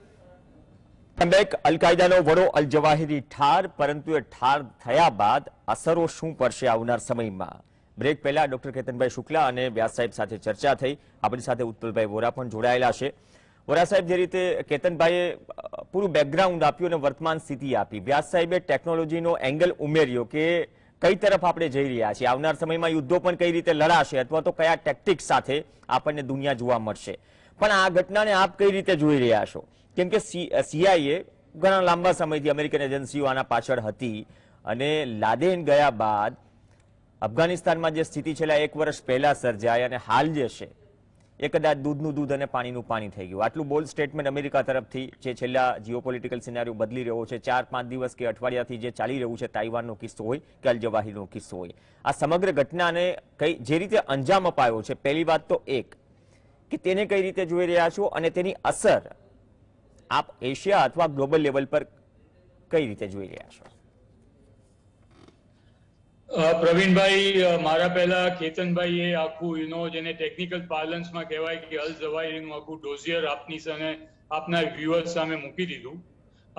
અલ-કાયદાનો વડો અલ જવાહિરી ઠાર, પરંતુ એ ઠાર થયા બાદ અસરો શું પડશે આવનાર સમયમાં? બ્રેક પહેલા ડોક્ટર કેતનભાઈ શુક્લા અને વ્યાસ સાહેબ સાથે ચર્ચા થઈ. આપણી સાથે ઉત્પલભાઈ વોરા પણ જોડાયેલા છે. વોરા સાહેબ, જે રીતે કેતનભાઈએ પૂરું બેકગ્રાઉન્ડ આપ્યું અને વર્તમાન સ્થિતિ આપી, વ્યાસ સાહેબે ટેકનોલોજીનો એંગલ ઉમેર્યો કે કઈ તરફ આપણે જઈ રહ્યા છીએ, આવનાર સમયમાં યુદ્ધો પણ કઈ રીતે લડાશે અથવા તો કયા ટેક્ટિક્સ સાથે આપણને દુનિયા જોવા મળશે. પણ આ ઘટનાને આપ કઈ રીતે જોઈ રહ્યા છો? કેમ કે CIA ઘણા લાંબા સમયથી અમેરિકન એજન્સીઓ આના પાછળ હતી અને લાદેન ગયા બાદ અફઘાનિસ્તાનમાં જે સ્થિતિ છેલ્લા 1 વર્ષ પહેલા સર્જાય અને હાલ જે છે એ કદાચ દૂધનું દૂધ અને પાણીનું પાણી થઈ ગયું. આટલું બોલ્ડ સ્ટેટમેન્ટ અમેરિકા તરફથી જે છેલ્લા જીઓપોલિટિકલ સિનારીઓ બદલી રહ્યો છે, 4-5 દિવસ કે અઠવાડિયાથી જે ચાલી રહ્યું છે, તાઇવાનનો કિસ્સો હોય કે અલ જવાહિરનો કિસ્સો હોય, આ સમગ્ર ઘટનાને જે રીતે અંજામ અપાયો છે, પહેલી વાત તો એક કે તેને કઈ રીતે જોઈ રહ્યા છો અને તેની અસર આપ એશિયા અથવા ગ્લોબલ લેવલ પર કઈ રીતે જોઈ રહ્યા છો? પ્રવીણભાઈ, મારા પહેલા કેતનભાઈએ આખું જેને ટેકનિકલ પાર્લન્સમાં કહેવાય કે અલ ઝવાહિરીનું આખું ડોઝિયર આપની સામે આપના વ્યુઅર્સ સામે મૂકી દીધું.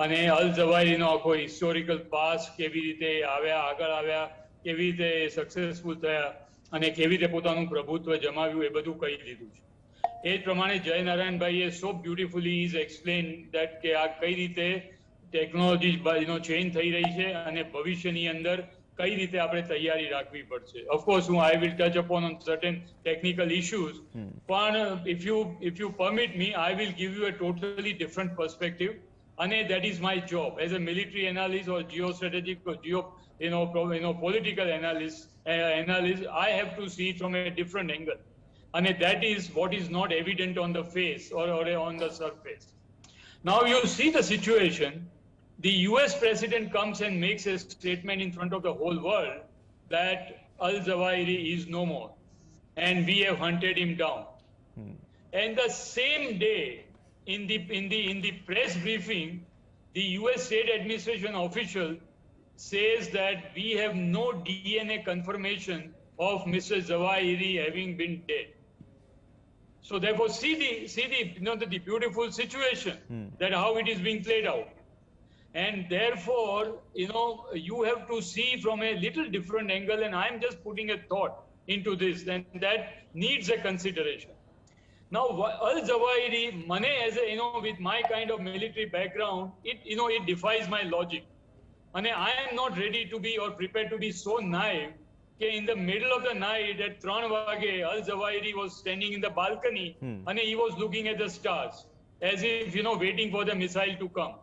અને અલ ઝવાહિરીનો આખો હિસ્ટોરિકલ પાસ કેવી રીતે આવ્યા, આગળ આવ્યા, કેવી રીતે સક્સેસફુલ થયા અને કેવી રીતે પોતાનું પ્રભુત્વ જમાવ્યું એ બધું કહી દીધું છે. એ જ પ્રમાણે જયનારાયણભાઈએ સો બ્યુટિફુલી ઇઝ એક્સપ્લેન દેટ કે આ કઈ રીતે ટેકનોલોજી ચેન્જ થઈ રહી છે અને ભવિષ્યની અંદર કઈ રીતે આપણે તૈયારી રાખવી પડશે. Of course I will touch upon on certain technical issues, પણ if you permit me, I will give you a totally different perspective. અને that is my job as a military analyst or geostrategic or political analyst. I have to see it from a different angle, and that is what is not evident on the face or on the surface. Now you see the situation. The US president comes and makes a statement in front of the whole world that al-Zawahiri is no more and we have hunted him down. And the same day, in the press briefing, the US state administration official says that we have no DNA confirmation of Mr. Zawahiri having been dead. So therefore, see the beautiful situation that how it is being played out. And therefore, you have to see from a little different angle, and I'm just putting a thought into this, and that needs a consideration. Now, al-Zawahiri, mane as a, with my kind of military background, it defies my logic. And I am not ready to be or prepared to be so naive that in the middle of the night at 3 wage, al-Zawahiri was standing in the balcony and he was looking at the stars as if, waiting for the missile to come.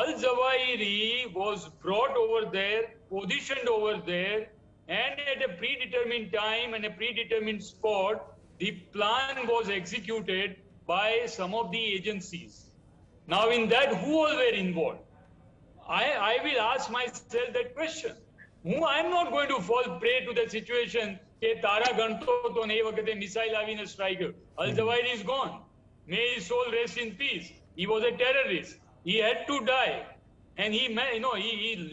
Al-Zawahiri was brought over there, positioned over there, and at a predetermined time and a predetermined spot, the plan was executed by some of the agencies. Now in that, who all were involved? I will ask myself that question. I'm not going to fall prey to the situation કે તારા ગણતો તો ને એ વખતે missile આવીને strike કર્યો. Al-Zawahiri is gone. May his soul rest in peace. He was a terrorist. He had to die. And he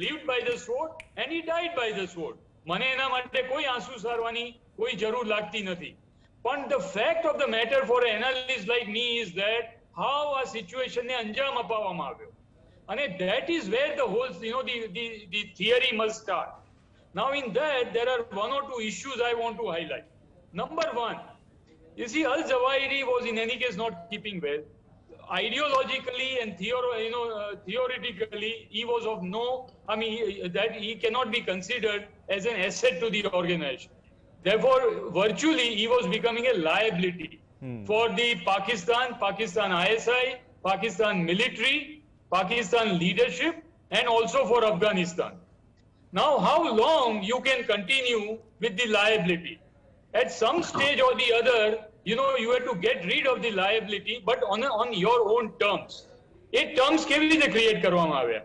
lived by the sword and he died by the sword. મને એના માટે કોઈ આંસુ સારવાની કોઈ જરૂર લાગતી નથી. But the fact of the matter for an analyst like me is that how a situation ne anjam apavama આવ્યો. And that is where the whole, the theory must start. Now in that, there are one or two issues I want to highlight. Number one, you see, al-Zawahiri was in any case not keeping well. Ideologically and theoretically, he was of that he cannot be considered as an asset to the organization. Therefore, virtually, he was becoming a liability for the Pakistan ISI, Pakistan military, Pakistan leadership, and also for Afghanistan. Now, how long you can continue with the liability? At some stage or the other, you have to get rid of the liability, but on your own terms. A terms કેવી રીતે create કરવામાં આવ્યા?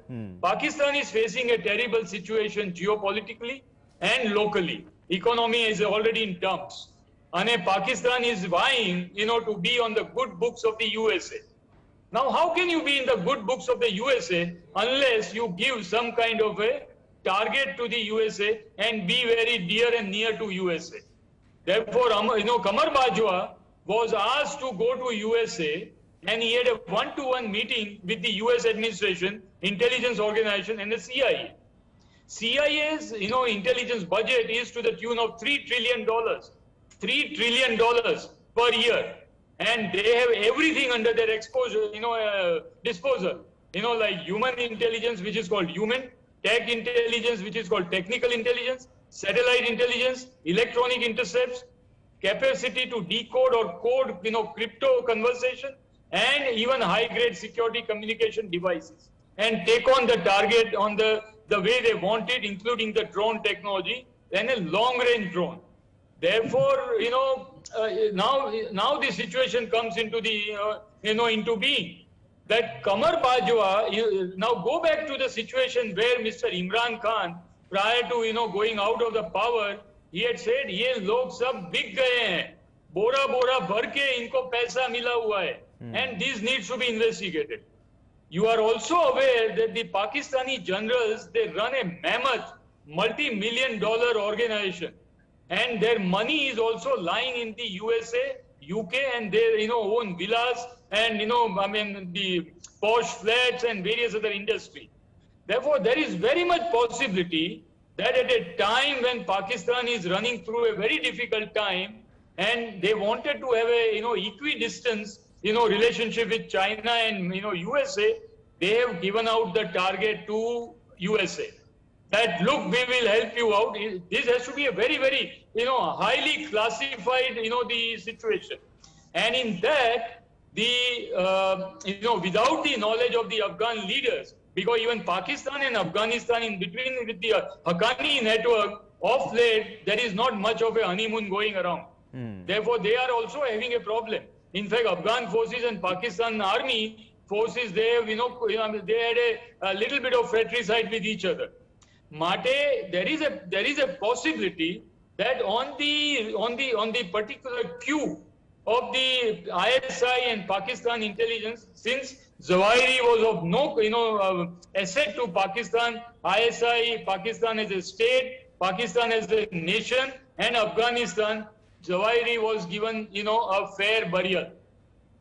Pakistan is facing a terrible situation geopolitically and locally. Economy is already in dumps. And Pakistan is vying, to be on the good books of the USA. Now, how can you be in the good books of the USA unless you give some kind of a target to the USA and be very dear and near to USA? Therefore, Qamar Bajwa was asked to go to USA and he had a one-to-one meeting with the US administration, intelligence organization and the CIA. CIA's, intelligence budget is to the tune of $3 trillion. $3 trillion per year. And they have everything under their disposal. Like human intelligence, which is called human, tech intelligence, which is called technical intelligence, satellite intelligence, electronic intercepts, capacity to decode or code, crypto conversation, and even high-grade security communication devices, and take on the target on the way they want it, including the drone technology and a long-range drone. Therefore, now the situation comes into the, into being. That Qamar Bajwa, now go back to the situation where Mr. Imran Khan, prior to, going out of the power, he had said, ye log sab big gaye hain, bora bora bhar ke inko paisa mila hua hai, and this needs to be investigated. You are also aware that the Pakistani generals, they run a mammoth multi-million dollar organization, and their money is also lying in the USA, UK, and their own villas and the posh flats and various other industry. Therefore, there is very much possibility that at a time when Pakistan is running through a very difficult time, and they wanted to have a equidistance relationship with China and USA, they have given out the target to USA. That look, we will help you out. This has to be a very, very highly classified the situation, and in that without the knowledge of the Afghan leaders, because even Pakistan and Afghanistan in between with the Haqqani network of late, there is not much of a honeymoon going around. Therefore, they are also having a problem. In fact, Afghan forces and Pakistan army forces, they have, they had a little bit of fratricide with each other. Mate, there is a possibility that on the particular cue of the ISI and Pakistan intelligence, since Zawahiri was of no asset to Pakistan, ISI, Pakistan as a state, Pakistan as a nation, and Afghanistan, Zawahiri was given a fair burial,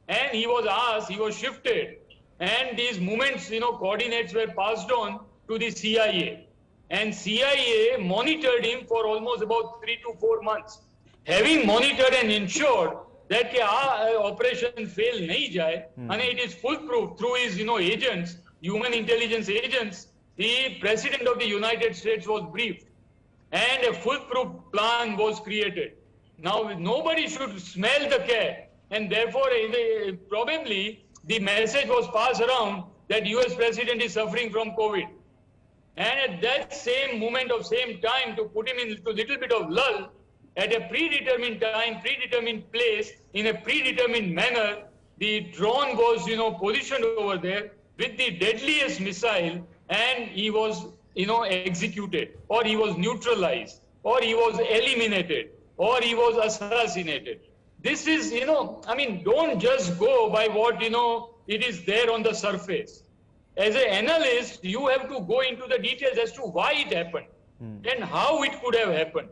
and he was asked, he was shifted, and these movements coordinates were passed on to the CIA, and CIA monitored him for almost about 3 to 4 months. Having monitored and ensured that operation fail nahi jaye, and it is foolproof through his agents, human intelligence agents, the President of the United States was briefed, and a foolproof plan was created. Now, nobody should smell the cat, and therefore, probably the message was passed around that US President is suffering from COVID. And at that same moment of same time, to put him into a little bit of lull, at a predetermined time, predetermined place, in a predetermined manner, the drone was, positioned over there with the deadliest missile, and he was, executed, or he was neutralized, or he was eliminated, or he was assassinated. This is, don't just go by what, it is there on the surface. As an analyst, you have to go into the details as to why it happened and how it could have happened.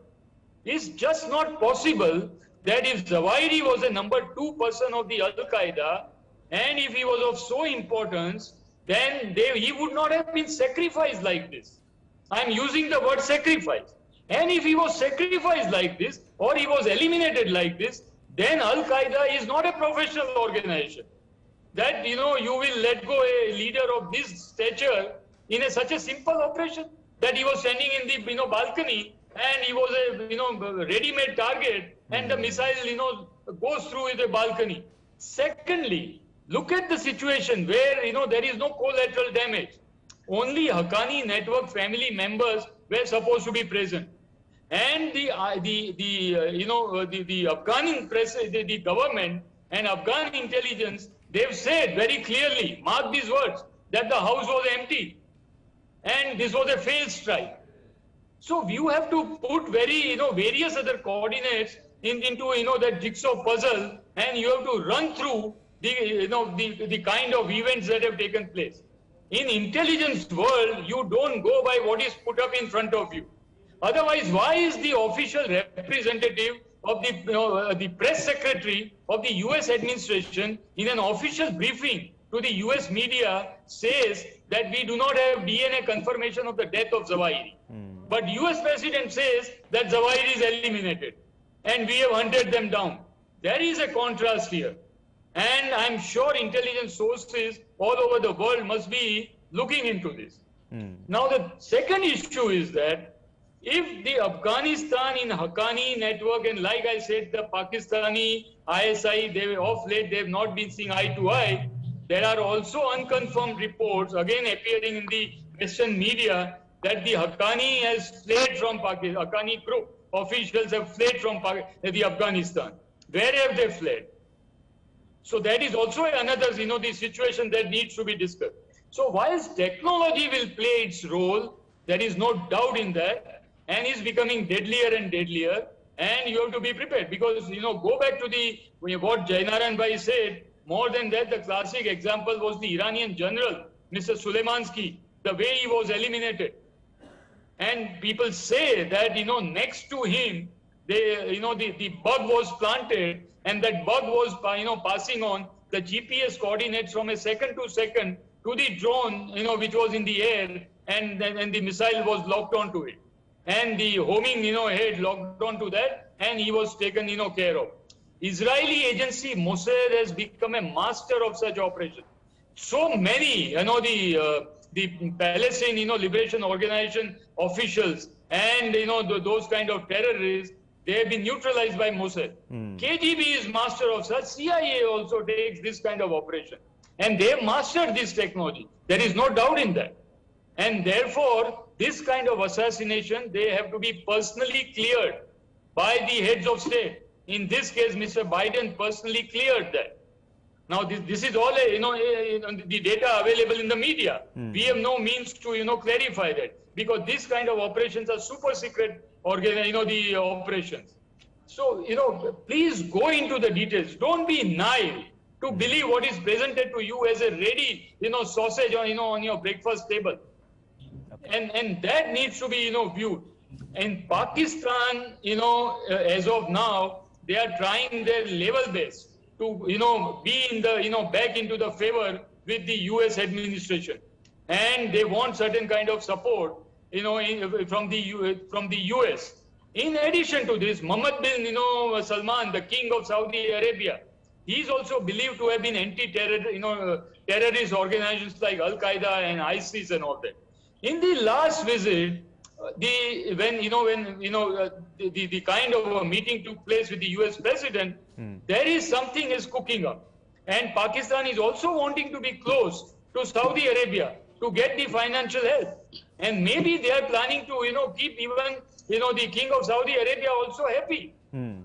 It's just not possible that if Zawahiri was the number 2 person of the Al-Qaeda, and if he was of so importance, then he would not have been sacrificed like this. I'm using the word sacrifice. And if he was sacrificed like this, or he was eliminated like this, then Al-Qaeda is not a professional organization. That, you will let go a leader of this stature in such a simple operation, that he was standing in the, balcony, and he was a, ready-made target, and the missile, goes through the balcony. Secondly, look at the situation where, there is no collateral damage. Only Haqqani network family members were supposed to be present. And the Afghan press, the government and Afghan intelligence, they've said very clearly, mark these words, that the house was empty, and this was a failed strike. So you have to put various other coordinates into that jigsaw puzzle, and you have to run through the kind of events that have taken place. In intelligence world, you don't go by what is put up in front of you. Otherwise, why is the official representative of the press secretary of the US administration in an official briefing to the US media says that we do not have DNA confirmation of the death of Zawahiri. But US president says that Zawahiri is eliminated and we have hunted them down. There is a contrast here. And I'm sure intelligence sources all over the world must be looking into this. Now, the second issue is that if the Afghanistan in Haqqani network, and like I said, the Pakistani ISI, of late, they have not been seeing eye to eye. There are also unconfirmed reports, again appearing in the Western media, that the Haqqani has fled from Pakistan. Haqqani group officials have fled from the Afghanistan. Where have they fled? So that is also another, the situation that needs to be discussed. So whilst technology will play its role, there is no doubt in that, and is becoming deadlier and deadlier, and you have to be prepared, because, go back to what Jainaran Bhai said. More than that, the classic example was the Iranian general, Mr. Suleymansky, the way he was eliminated. And people say that, next to him, the bug was planted, and that bug was, passing on the GPS coordinates from a second to second to the drone, which was in the air, and the missile was locked onto it. And the homing, head locked onto that, and he was taken, care of. Israeli agency Mossad has become a master of such operations. So many, the Palestine, Liberation Organization officials and, those kind of terrorists, they have been neutralized by Mossad. KGB is master of such. CIA also takes this kind of operation. And they have mastered this technology. There is no doubt in that. And therefore, this kind of assassination, they have to be personally cleared by the heads of state. In this case, Mr. Biden personally cleared that. Now, this is all, the data available in the media. We have no means to, clarify that, because this kind of operations are super secret, the operations. So, please go into the details. Don't be naive to believe what is presented to you as a ready, sausage on your breakfast table. Okay. And that needs to be, viewed. In Pakistan, as of now, they are trying their level best to, be in the, back into the favor with the US administration. And they want certain kind of support, from the US. In addition to this, Mohammed bin, Salman, the king of Saudi Arabia, he is also believed to have been anti-terror, terrorist organizations like Al-Qaeda and ISIS and all that. In the last visit, the kind of a meeting took place with the US president, there is something is cooking up. And Pakistan is also wanting to be close to Saudi Arabia to get the financial help. And maybe they are planning to, keep even, the king of Saudi Arabia also happy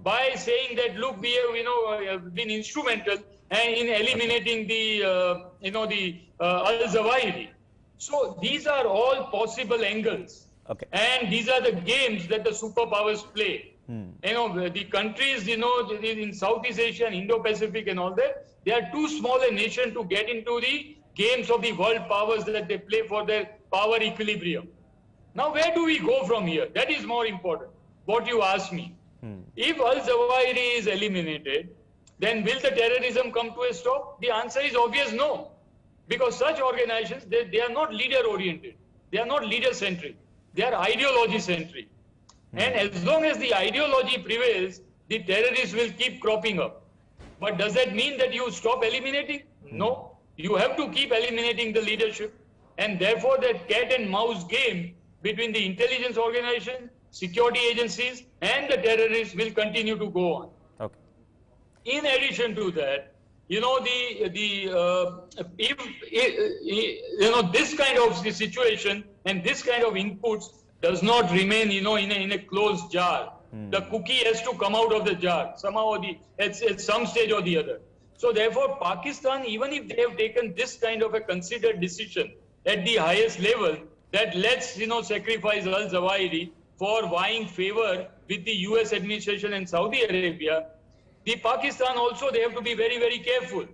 by saying that, look, we have, been instrumental in eliminating the, Al-Zawahiri. So these are all possible angles. Okay. And these are the games that the superpowers play. The countries, in Southeast Asia and Indo-Pacific and all that, they are too small a nation to get into the games of the world powers that they play for their power equilibrium. Now, where do we go from here? That is more important. What you asked me. If Al-Zawahiri is eliminated, then will the terrorism come to a stop? The answer is obvious no. Because such organizations, they are not leader-oriented. They are not leader-centric. They are ideology-centric. And as long as the ideology prevails, the terrorists will keep cropping up. But does that mean that you stop eliminating? No. You have to keep eliminating the leadership. And therefore, that cat and mouse game between the intelligence organization, security agencies, and the terrorists will continue to go on. Okay. In addition to that, this kind of the situation and this kind of inputs does not remain, in a closed jar. The cookie has to come out of the jar somehow or at some stage or the other. So therefore, Pakistan, even if they have taken this kind of a considered decision at the highest level, that let's, sacrifice Al-Zawahiri for vying favor with the US administration and Saudi Arabia, the Pakistan also, they have to be very, very careful,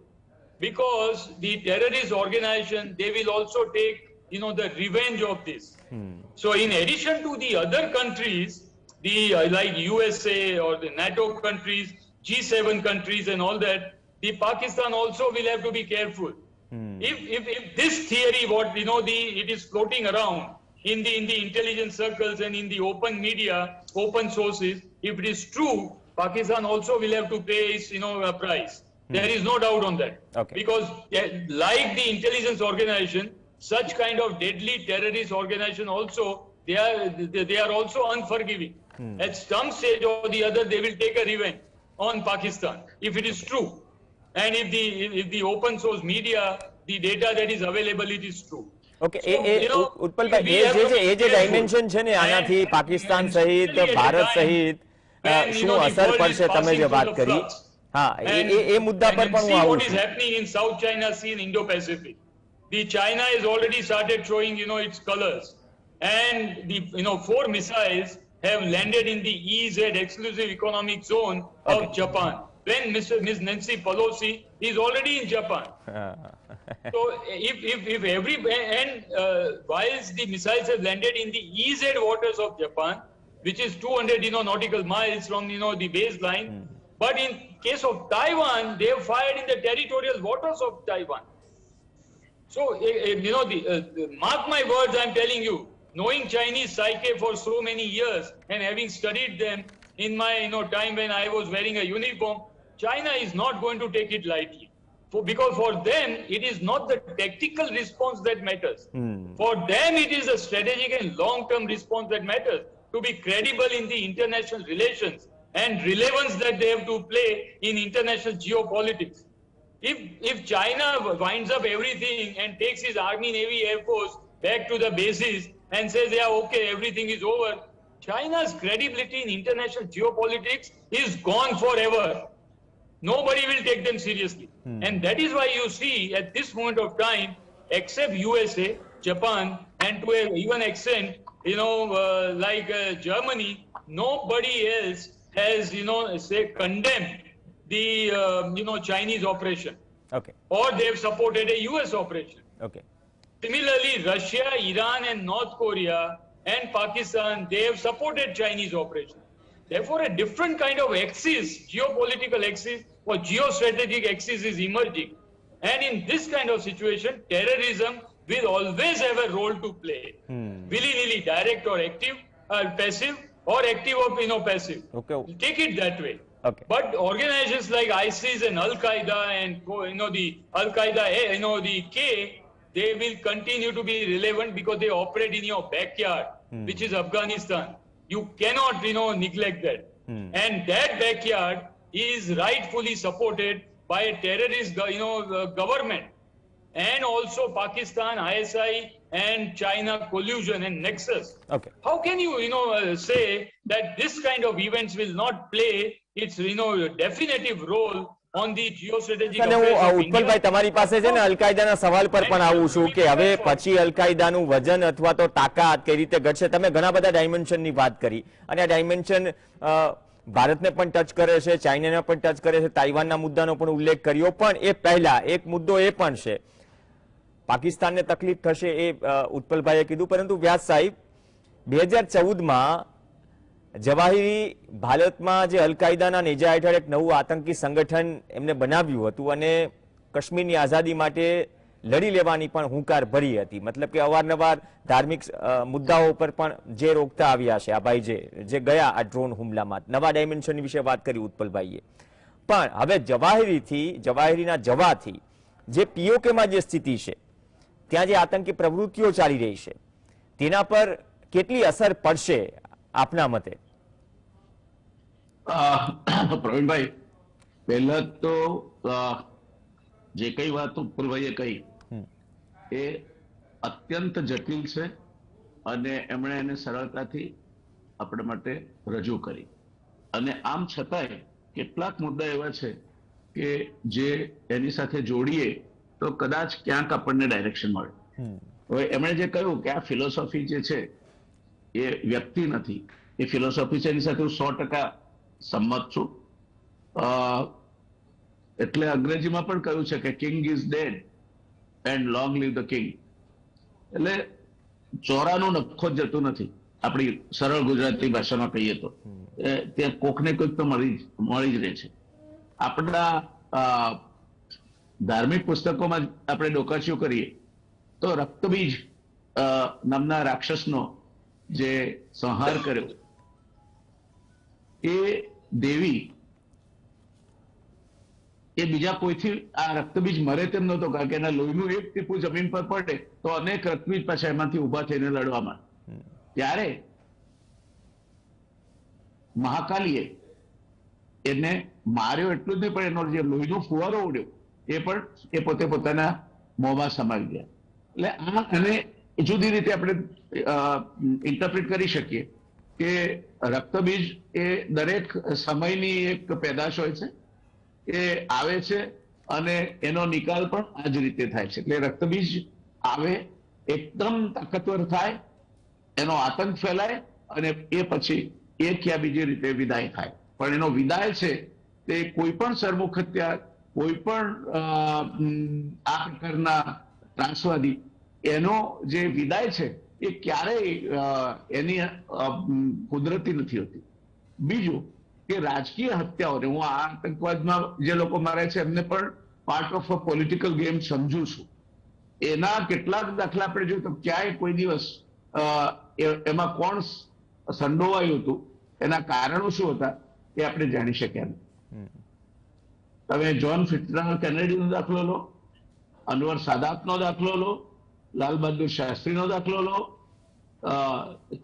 because the terrorist organization, they will also take, the revenge of this. So in addition to the other countries, like USA or the NATO countries, G7 countries and all that, the Pakistan also will have to be careful. If this theory, it is floating around in the intelligence circles and in the open media, open sources, if it is true, Pakistan also will have to pay its, a price. There is no doubt on that. Okay. Because like the intelligence organization, such kind of deadly terrorist organization also, they are also unforgiving. At some stage or the other, they will take a revenge on Pakistan, if it is true. And if the open source media, the data that is available, it is true. Okay Utpalbhai એ જે dimension છે ને આનાથી પાકિસ્તાન સહિત ભારત સહિત શું અસર પડશે તમે જે વાત કરી હા એ મુદ્દા પર પણ હું આવું છું. What is happening in South China Sea in Indo-Pacific? The China has already started showing, its colors, and the 4 missiles have landed in the EEZ exclusive economic zone of Japan. when Ms. Nancy Pelosi is already in Japan. So if every and whilst the missiles have landed in the EZ waters of Japan, which is 200 nautical miles from the baseline, but in case of Taiwan, they have fired in the territorial waters of Taiwan. So mark my words, I'm telling you, knowing Chinese psyche for so many years and having studied them in my time when I was wearing a uniform, China is not going to take it lightly. Because for them, it is not the tactical response that matters. For them, it is a strategic and long-term response that matters to be credible in the international relations and relevance that they have to play in international geopolitics. If China winds up everything and takes his army, navy, air force back to the bases and says, yeah, okay, everything is over, China's credibility in international geopolitics is gone forever. Nobody will take them seriously. And that is why you see at this moment of time, except USA, Japan, and to an even extent, Germany, nobody else has, condemned the, Chinese operation. Okay. Or they've supported a US operation. Okay. Similarly, Russia, Iran, and North Korea and Pakistan, they have supported Chinese operation. Therefore, a different kind of axis, geopolitical axis or geostrategic axis is emerging. And in this kind of situation, terrorism will always have a role to play. Willy-nilly, direct or active, passive, or active or passive. Okay. Take it that way. Okay. But organizations like ISIS and Al-Qaeda and the Al-Qaeda, the K, they will continue to be relevant because they operate in your backyard, which is Afghanistan. You cannot, neglect that. And that backyard is rightfully supported by a terrorist, government. And also Pakistan, ISI, and China collusion and nexus. Okay. How can you, say that this kind of events will not play its, definitive role on the geostrategic અને affairs હું of ઉત્પલભાઈ India? તમારી પાસે છે ને અલકાયદાના સવાલ પર પણ આવું છું કે હવે પછી અલકાયદાનું વજન અથવા તો તાકાત કઈ રીતે ઘટશે. તમે ઘણા બધા ડાયમેન્શનની વાત કરી અને આ ડાયમેન્શન ભારતને પણ ટચ કરે છે, ચાઇનાને પણ ટચ કરે છે, તાઇવાનના મુદ્દાનો પણ ઉલ્લેખ કર્યો. પણ એ પહેલા એક મુદ્દો એ પણ છે, પાકિસ્તાનને તકલીફ થશે એ ઉત્પલભાઈએ કીધું, પરંતુ વ્યાસ સાહેબ 2014માં જવાહિરી ભારતમાં જે અલકાયદાના નેજા હેઠળ એક નવું આતંકી સંગઠન એમને બનાવ્યું હતું અને કાશ્મીરની આઝાદી માટે લડી લેવાની પણ હુંકાર ભરી હતી. મતલબ કે અવારનવાર ધાર્મિક મુદ્દાઓ પર પણ જે રોકતા આવ્યા છે આ ભાઈ જે ગયા આ ડ્રોન હુમલામાં. નવા ડાયમેન્શન વિશે વાત કરી ઉત્પલભાઈએ. પણ હવે જવાહિરીના જવાથી જે પીઓકેમાં જે સ્થિતિ છે, ત્યાં જે આતંકી પ્રવૃત્તિઓ ચાલી રહી છે, તેના પર કેટલી અસર પડશે આપના મતે? પ્રવીણભાઈ, પહેલા તો જે કઈ વાત ઉત્પલભાઈએ કહી એ અત્યંત જટિલ છે અને એમણે એને સરળતાથી આપણા માટે રજૂ કરી. અને આમ છતાંય કેટલાક મુદ્દા એવા છે કે જે એની સાથે જોડીએ તો કદાચ ક્યાંક આપણને ડાયરેક્શન મળે. હવે એમણે જે કહ્યું કે આ ફિલોસોફી જે છે એ વ્યક્તિ નથી, એ ફિલોસોફી છે, એની સાથે હું 100% સંમત છું. એટલે અંગ્રેજીમાં પણ કહ્યું છે કે king is dead and long live the king. એટલે ચોરાનું નખો જ જતું નથી, આપણી સરળ ગુજરાતી ભાષામાં કહીએ તો. ત્યાં કોકને કોઈક તો મળી જ રહે છે. આપણા ધાર્મિક પુસ્તકોમાં આપણે ડોકાચીઓ કરીએ તો રક્તબીજ નામના રાક્ષસનો જે સંહાર કર્યો એ દેવી એ બીજા કોઈથી આ રક્તબીજ મરે તેમ નહોતો, કારણ કે એના લોહીનું એક ટીપું જમીન પર પડે તો અનેક રક્તબીજ પાછા એમાંથી ઉભા થઈને લડવામાં. ત્યારે મહાકાલીએ એને માર્યો એટલું જ નહીં, પણ એનો જે લોહીનો ફુવારો ઉડ્યો એ પણ એ પોતે પોતાના મોંમાં સમાવી ગયા. એટલે આ અને જુદી રીતે આપણે ઇન્ટરપ્રિટ કરી શકીએ કે રક્તબીજ એ દરેક સમયની એક પેદાશ હોય છે, એ આવે છે અને એનો નિકાલ પણ આ જ રીતે થાય છે. એટલે રક્તબીજ આવે, એકદમ તાકાતવર થાય, એનો આતંક ફેલાય અને એ પછી એક યા બીજી રીતે વિદાય થાય. પણ એનો વિદાય છે તે કોઈ પણ સરમુખ હત્યા, કોઈ પણ આ પ્રકારના ત્રાસવાદી એનો જે વિદાય છે એ ક્યારેય એની કુદરતી નથી હોતી. બીજું કે રાજકીય હત્યાઓને, હું આ આતંકવાદમાં જે લોકો મારે છે એમને પણ part of a political game સમજુ છું. એના કેટલાક દાખલા આપણે જોઈએ તો ક્યાંય કોઈ દિવસ એમાં કોણ સંડોવાયું હતું, એના કારણો શું હતા એ આપણે જાણી શક્યા નહીં. તમે જ્હોન ફિટ્ઝજેરાલ્ડ કેનેડીનો દાખલો લો, અનવર સાદાતનો દાખલો લો, લાલ બહાદુર શાસ્ત્રીનો દાખલો લો,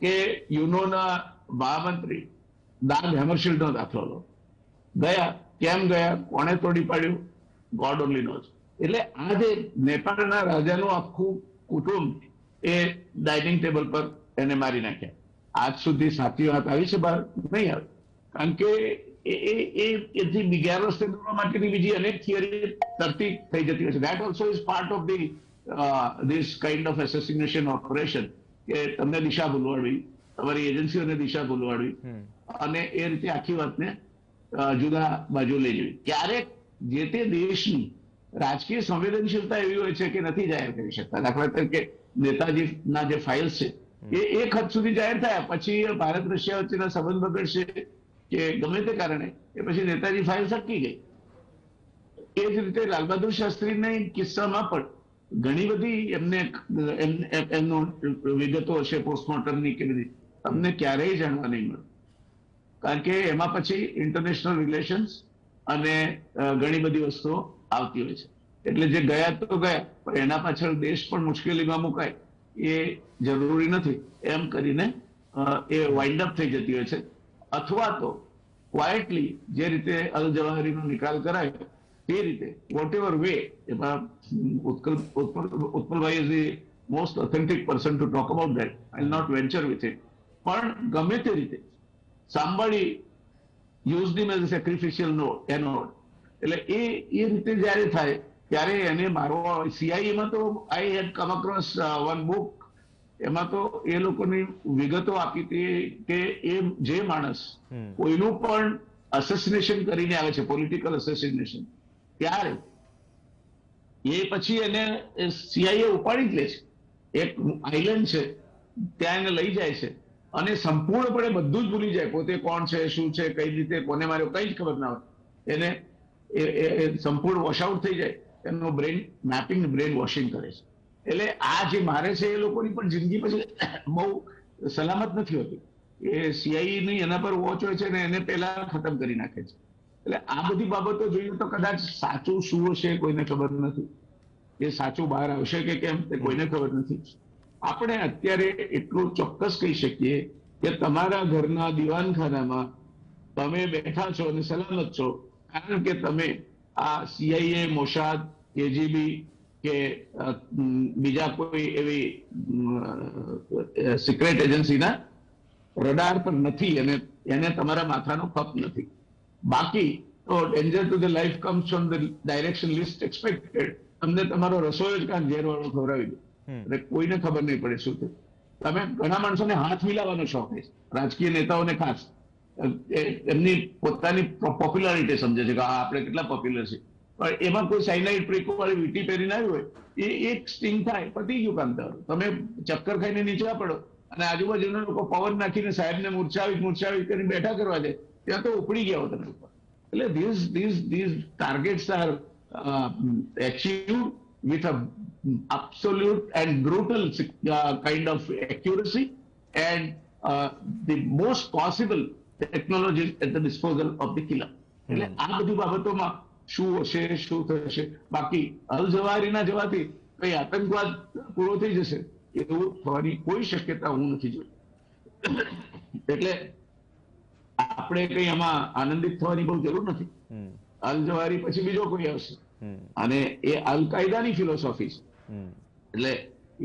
કે યુનોના મહામંત્રી દાગ હેમરશિલ્ડનો દાખલો લો. ગયા, કેમ ગયા, કોણે તોડી પાડ્યું, ગોડ ઓનલી નોઝ. એટલે આ જે નેપાળના રાજાનું આખું કુટુંબ એ ડાઇનિંગ ટેબલ પર એને મારી નાખ્યા. આજ સુધી સાચી વાત આવી છે બહાર? નહીં આવે. કારણ કે એથી 11 રસ્તે દોરવા માટેની બીજી અનેક થિયરી તરતી થઈ જતી હોય છે. That also is part of the this kind of assassination operation, કે તમને દિશા ભૂલવાડવી, તમારી એજન્સીઓને દિશા ભૂલવાડવી અને એ રીતે આખી વાતને જુદા બાજુ લઈ જવી. ક્યારેક જે તે દેશની રાજકીય સંવેદનશીલતા એવી હોય છે કે નથી જાહેર કરી શકતા. દાખલા તરીકે નેતાજીના જે ફાઇલ્સ છે એ એક હદ સુધી જાહેર થયા, પછી ભારત રશિયા વચ્ચેના સંબંધ બગડશે કે ગમે તે કારણે એ પછી નેતાજી ફાઇલ અટકી ગઈ. એ જ રીતે લાલ બહાદુર શાસ્ત્રીના કિસ્સામાં પણ ઘણી બધી એમનું વિગતો હશે પોસ્ટમોર્ટમની કે બધી, તમને ક્યારેય જાણવા નહીં મળે. કારણ કે એમાં પછી ઇન્ટરનેશનલ રિલેશન્સ અને ઘણી બધી વસ્તુઓ આવતી હોય છે. એટલે જે ગયા તો ગયા, પણ એના પાછળ દેશ પણ મુશ્કેલીમાં મુકાય એ જરૂરી નથી એમ કરીને એ વાઇન્ડ અપ થઈ જતી હોય છે. અથવા તો ક્વાઇટલી જે રીતે અલ જવાહરીનો નિકાલ કરાય તે રીતે વોટ એવર વે, એમાં Utpalbhai is the most authentic person to talk about that. I will not venture with it. પણ ગમે તે રીતે સાંભળી use them as a sacrificial anode. એટલે એ રીતે જયારે થાય ત્યારે એને મારવા. સીઆઈએમાં તો આઈ હેડ કમ અક્રોસ વન બુક, એમાં તો એ લોકોની વિગતો આપી હતી કે એ જે માણસ કોઈનું પણ અસેસિનેશન કરીને આવે છે, પોલિટિકલ અસેસિનેશન, ત્યારે એ પછી એને સીઆઈએ ઉપાડી જ લે છે. એક આઈલેન્ડ છે ત્યાં એને લઈ જાય છે અને સંપૂર્ણપણે બધું જ ભૂલી જાય, પોતે કોણ છે, શું છે, કઈ રીતે કોને માર્યો, કઈ જ ખબર ના હોય એને. સંપૂર્ણ વોશઆઉટ થઈ જાય, એનું બ્રેન મેપિંગ, બ્રેન વોશિંગ કરે છે. એટલે આ જે મારે છે એ લોકોની પણ જિંદગી પછી બહુ સલામત નથી હોતી. એ સીઆઈની એના પર વોચ હોય છે ને એને પહેલા ખતમ કરી નાખે છે. એટલે આ બધી બાબતો જોઈએ તો કદાચ સાચું શું હશે કોઈને ખબર નથી. એ સાચું બહાર આવશે કે કેમ તે કોઈને ખબર નથી. આપણે અત્યારે એટલું ચોક્કસ કહી શકીએ કે તમારા ઘરના દીવાનખાનામાં તમે બેઠા છો અને સલામત છો, કારણ કે તમે આ સીઆઈએ, મોસાદ, કેજીબી કે બીજા કોઈ એવી સિક્રેટ એજન્સીના રડાર પર નથી અને એને તમારા માથાનો ખપ નથી. બાકી તો danger to the life comes from the direction least expected. તમને તમારો રસોઈ જ કાંઈ ઝેરવાળો ખવડાવી દો એટલે કોઈને ખબર નહીં પડે શું થયું. તમે ઘણા માણસોને હાથ મિલાવવાનો શોખ છે, રાજકીય નેતાઓને ખાસ. એમની પોતાની પોપ્યુલારિટી સમજે છે કે આપણે કેટલા પોપ્યુલર છે, પણ એમાં કોઈ સાઇનાઇડ પ્રિકો વાળી વીટી પહેરીને આવ્યું હોય, એ એક સ્ટિંગ થાય, પતી ગયું કામ તમારું. તમે ચક્કર ખાઈને નીચે પડો અને આજુબાજુના લોકો પવન નાખીને સાહેબને મૂર્છાવી કરીને બેઠા કરવા જાય, ત્યાં તો ઉપડી ગયા હો તમે ઉપર. એટલે these targets are achieved with a absolute and brutal kind of accuracy and the most possible technology at the disposal of the killer. એટલે આ બધી બાબતોમાં શું હશે, શું થશે. બાકી અલ જવાહીરીના જવાથી કઈ આતંકવાદ પૂરો થઈ જશે એવું થવાની કોઈ શક્યતા હું નથી જોઈ. એટલે આપણે કઈ આમાં આનંદિત થવાની બહુ જરૂર નથી. અલ જવાહીરી પછી બીજો કોઈ આવશે અને એ અલ કાયદાની ફિલોસોફી છે. એટલે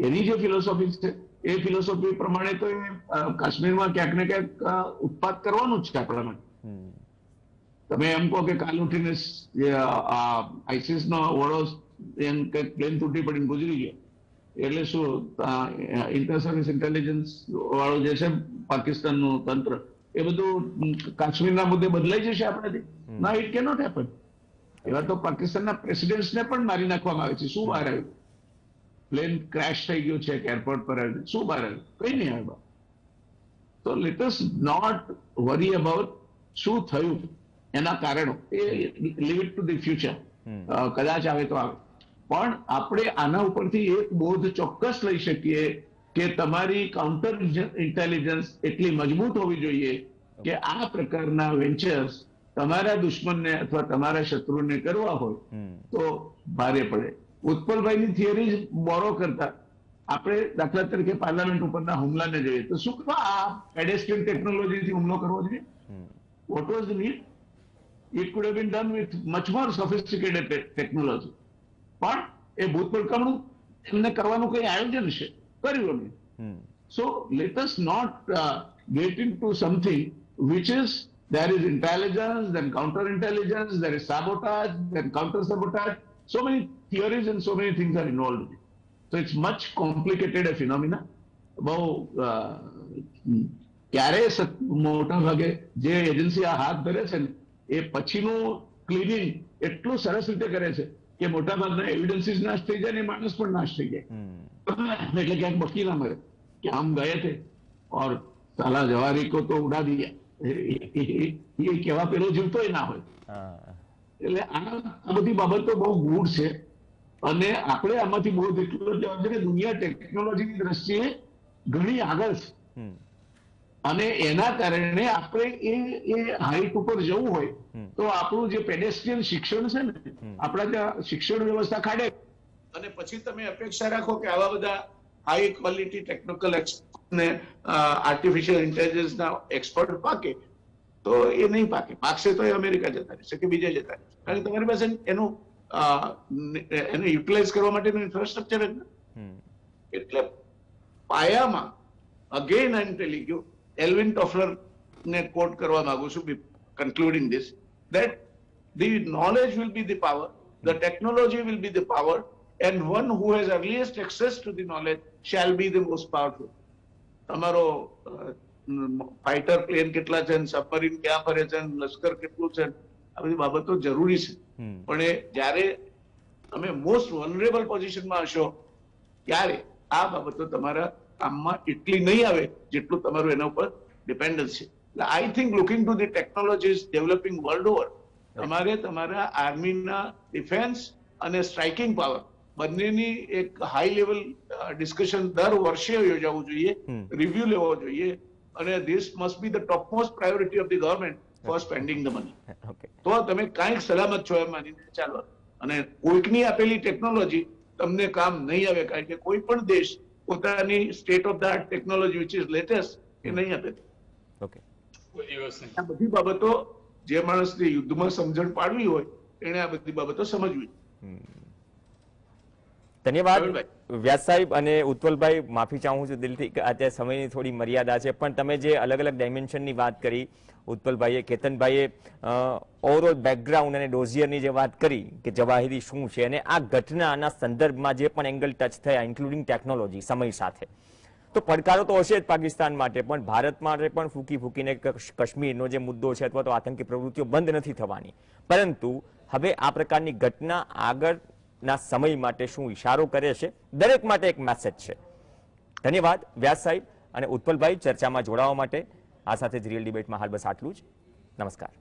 એની જે ફિલોસોફી છે એ ફિલોસોફી પ્રમાણે તો કાશ્મીરમાં ક્યાંક ને ક્યાંક ઉત્પાદ કરવાનું જ છે આપણા માટે. તમે એમ કહો કે કાલ ઉઠીને આઈસીસ નો વડો પ્લેન તૂટી પડીને ગુજરી ગયો એટલે શું ઇન્ટર સર્વિસ ઇન્ટેલિજન્સ વાળું જે છે પાકિસ્તાનનું તંત્ર એ બધું કાશ્મીરના મુદ્દે બદલાઈ જશે આપણાથી? ના, ઇટ કેનોટ હેપન. એવા તો પાકિસ્તાનના પ્રેસિડેન્ટ્સને પણ મારી નાખવામાં આવે છે. શું બહાર આવ્યું? પ્લેન ક્રેશ થઈ ગયું છે એરપોર્ટ પર, શું બહાર આવ્યું? કઈ નહીં આવ્યું. તો let us not worry about શું થયું, એના કારણો એ leave it to the future. કદાચ આવે તો આવે, પણ આપણે આના ઉપરથી એક બોધ ચોક્કસ લઈ શકીએ કે તમારી કાઉન્ટર ઇન્ટેલિજન્સ એટલી મજબૂત હોવી જોઈએ કે આ પ્રકારના વેન્ચર્સ તમારા દુશ્મનને અથવા તમારા શત્રુને કરવા હોય તો ભારે પડે. ઉત્પલભાઈની થિયરી બોરો કરતા આપણે દાખલા તરીકે પાર્લામેન્ટ ઉપરના હુમલાને જોઈએ તો શું કરવા આ પેડેસ્ટ્રિયન ટેકનોલોજીથી હુમલો કરવો જોઈએ? What was the need? It could have been done with much more sophisticated technology. પણ એ ભૂતપળકામણું એમને કરવાનું કઈ આયોજન છે, કર્યું અમે. So let us not get into something which is there is intelligence, then counter intelligence, there is sabotage, then counter sabotage. So many theories and so many things are involved. So it's much complicated a phenomena. બહુ ક્યારે મોટા ભાગે જે agency આ હાથ ધરે છે ને એ પછીનું ક્લિનિંગ એટલું સરસ રીતે કરે છે કે મોટા ભાગના એવિડન્સીસ નાશ થઈ જાય ને માણસ પણ નાશ થઈ જાય. એટલે ક્યાંક બકી ના મળે કે આમ ગયે થે ઓર સાલા જવારી કો તો ઉડા દિયા, એ કેવા પેલો જીવતોય ના હોય. એટલે આ બધી બાબતો બહુ ગૂઢ છે અને આપણે આમાંથી બહુ એટલું જવાનું છે કે દુનિયા ટેકનોલોજીની દ્રષ્ટિએ ઘણી આગળ છે અને એના કારણે આપણે એ હાઈટ ઉપર જવું હોય તો આપણું જે પેડેસ્ટ્રિયન શિક્ષણ છે ને, આપણા ત્યાં શિક્ષણ વ્યવસ્થા ખાડે અને પછી તમે અપેક્ષા રાખો કે આવા બધા હાઈ ક્વોલિટી ટેકનિકલ ને આર્ટિફિશિયલ ઇન્ટેલિજન્સના એક્સપર્ટ પાકે તો એ નહીં પાકે. પાકશે તો એ અમેરિકા જતા રહેશે કે બીજે જતા રહેશે, કારણ કે તમારી પાસે એને યુટિલાઇઝ કરવા માટેનું ઇન્ફ્રાસ્ટ્રક્ચર જ નથી. એટલે પાયામાં again I am telling you, Alvin Toffler ને કોટ કરવા માંગુ છું concluding this, that the knowledge will be the power, the technology will be the power, and one who has earliest access to the knowledge shall be the most powerful. તમારો fighter plane કેટલા છે, submarine ક્યાં ફરે છે, લશ્કર કેટલું છે, આ બધી બાબતો જરૂરી છે. પણ એ જ્યારે તમે મોસ્ટ વનરેબલ પોઝિશનમાં હશો ત્યારે આ બાબતો તમારા કામમાં એટલી નહીં આવે જેટલું તમારું એના ઉપર ડિપેન્ડન્સ છે. I think looking to the technologies developing world over, તમારે તમારા આર્મીના ડિફેન્સ અને સ્ટ્રાઇકિંગ પાવર બંનેની એક હાઈ લેવલ ડિસ્કશન દર વર્ષે યોજાવું જોઈએ, રિવ્યુ લેવો જોઈએ અને this must be the top most priority of the government for spending the money. તો તમે કાંઈક સલામત છો એમ માનીને ચાલો. અને કોઈકની આપેલી ટેકનોલોજી તમને કામ નહીં આવે, કારણ કે કોઈ પણ દેશ પોતાની state of the art technology which is latest એ નહીં આપે. આ બધી બાબતો જે માણસને યુદ્ધમાં સમજણ પાડવી હોય એને આ બધી બાબતો સમજવી. ધન્યવાદ વ્યાસ સાહેબ અને ઉત્પલભાઈ. માફી ચાહું છું દિલથી કે અત્યારે સમયની થોડી મર્યાદા છે, પણ તમે જે અલગ અલગ ડાયમેન્શનની વાત કરી, ઉત્પલભાઈએ, કેતનભાઈએ ઓવરઓલ બેકગ્રાઉન્ડ અને ડોઝિયરની જે વાત કરી કે જવાહિરી શું છે અને આ ઘટનાના સંદર્ભમાં જે પણ એંગલ ટચ થયા ઇન્ક્લુડિંગ ટેકનોલોજી સમય સાથે, તો પડકારો તો હશે જ પાકિસ્તાન માટે, પણ ભારત માટે પણ ફૂંકી ફૂંકીને કાશ્મીરનો જે મુદ્દો છે અથવા તો આતંકી પ્રવૃત્તિઓ બંધ નથી થવાની. પરંતુ હવે આ પ્રકારની ઘટના આગળના સમય માટે શું ઇશારો કરે છે, દરેક માટે એક મેસેજ છે. ધન્યવાદ વ્યાસ સાહેબ અને ઉત્પલભાઈ ચર્ચામાં જોડાવા માટે. આ સાથે જ રિયલ ડિબેટમાં હાલ બસ આટલું જ. નમસ્કાર.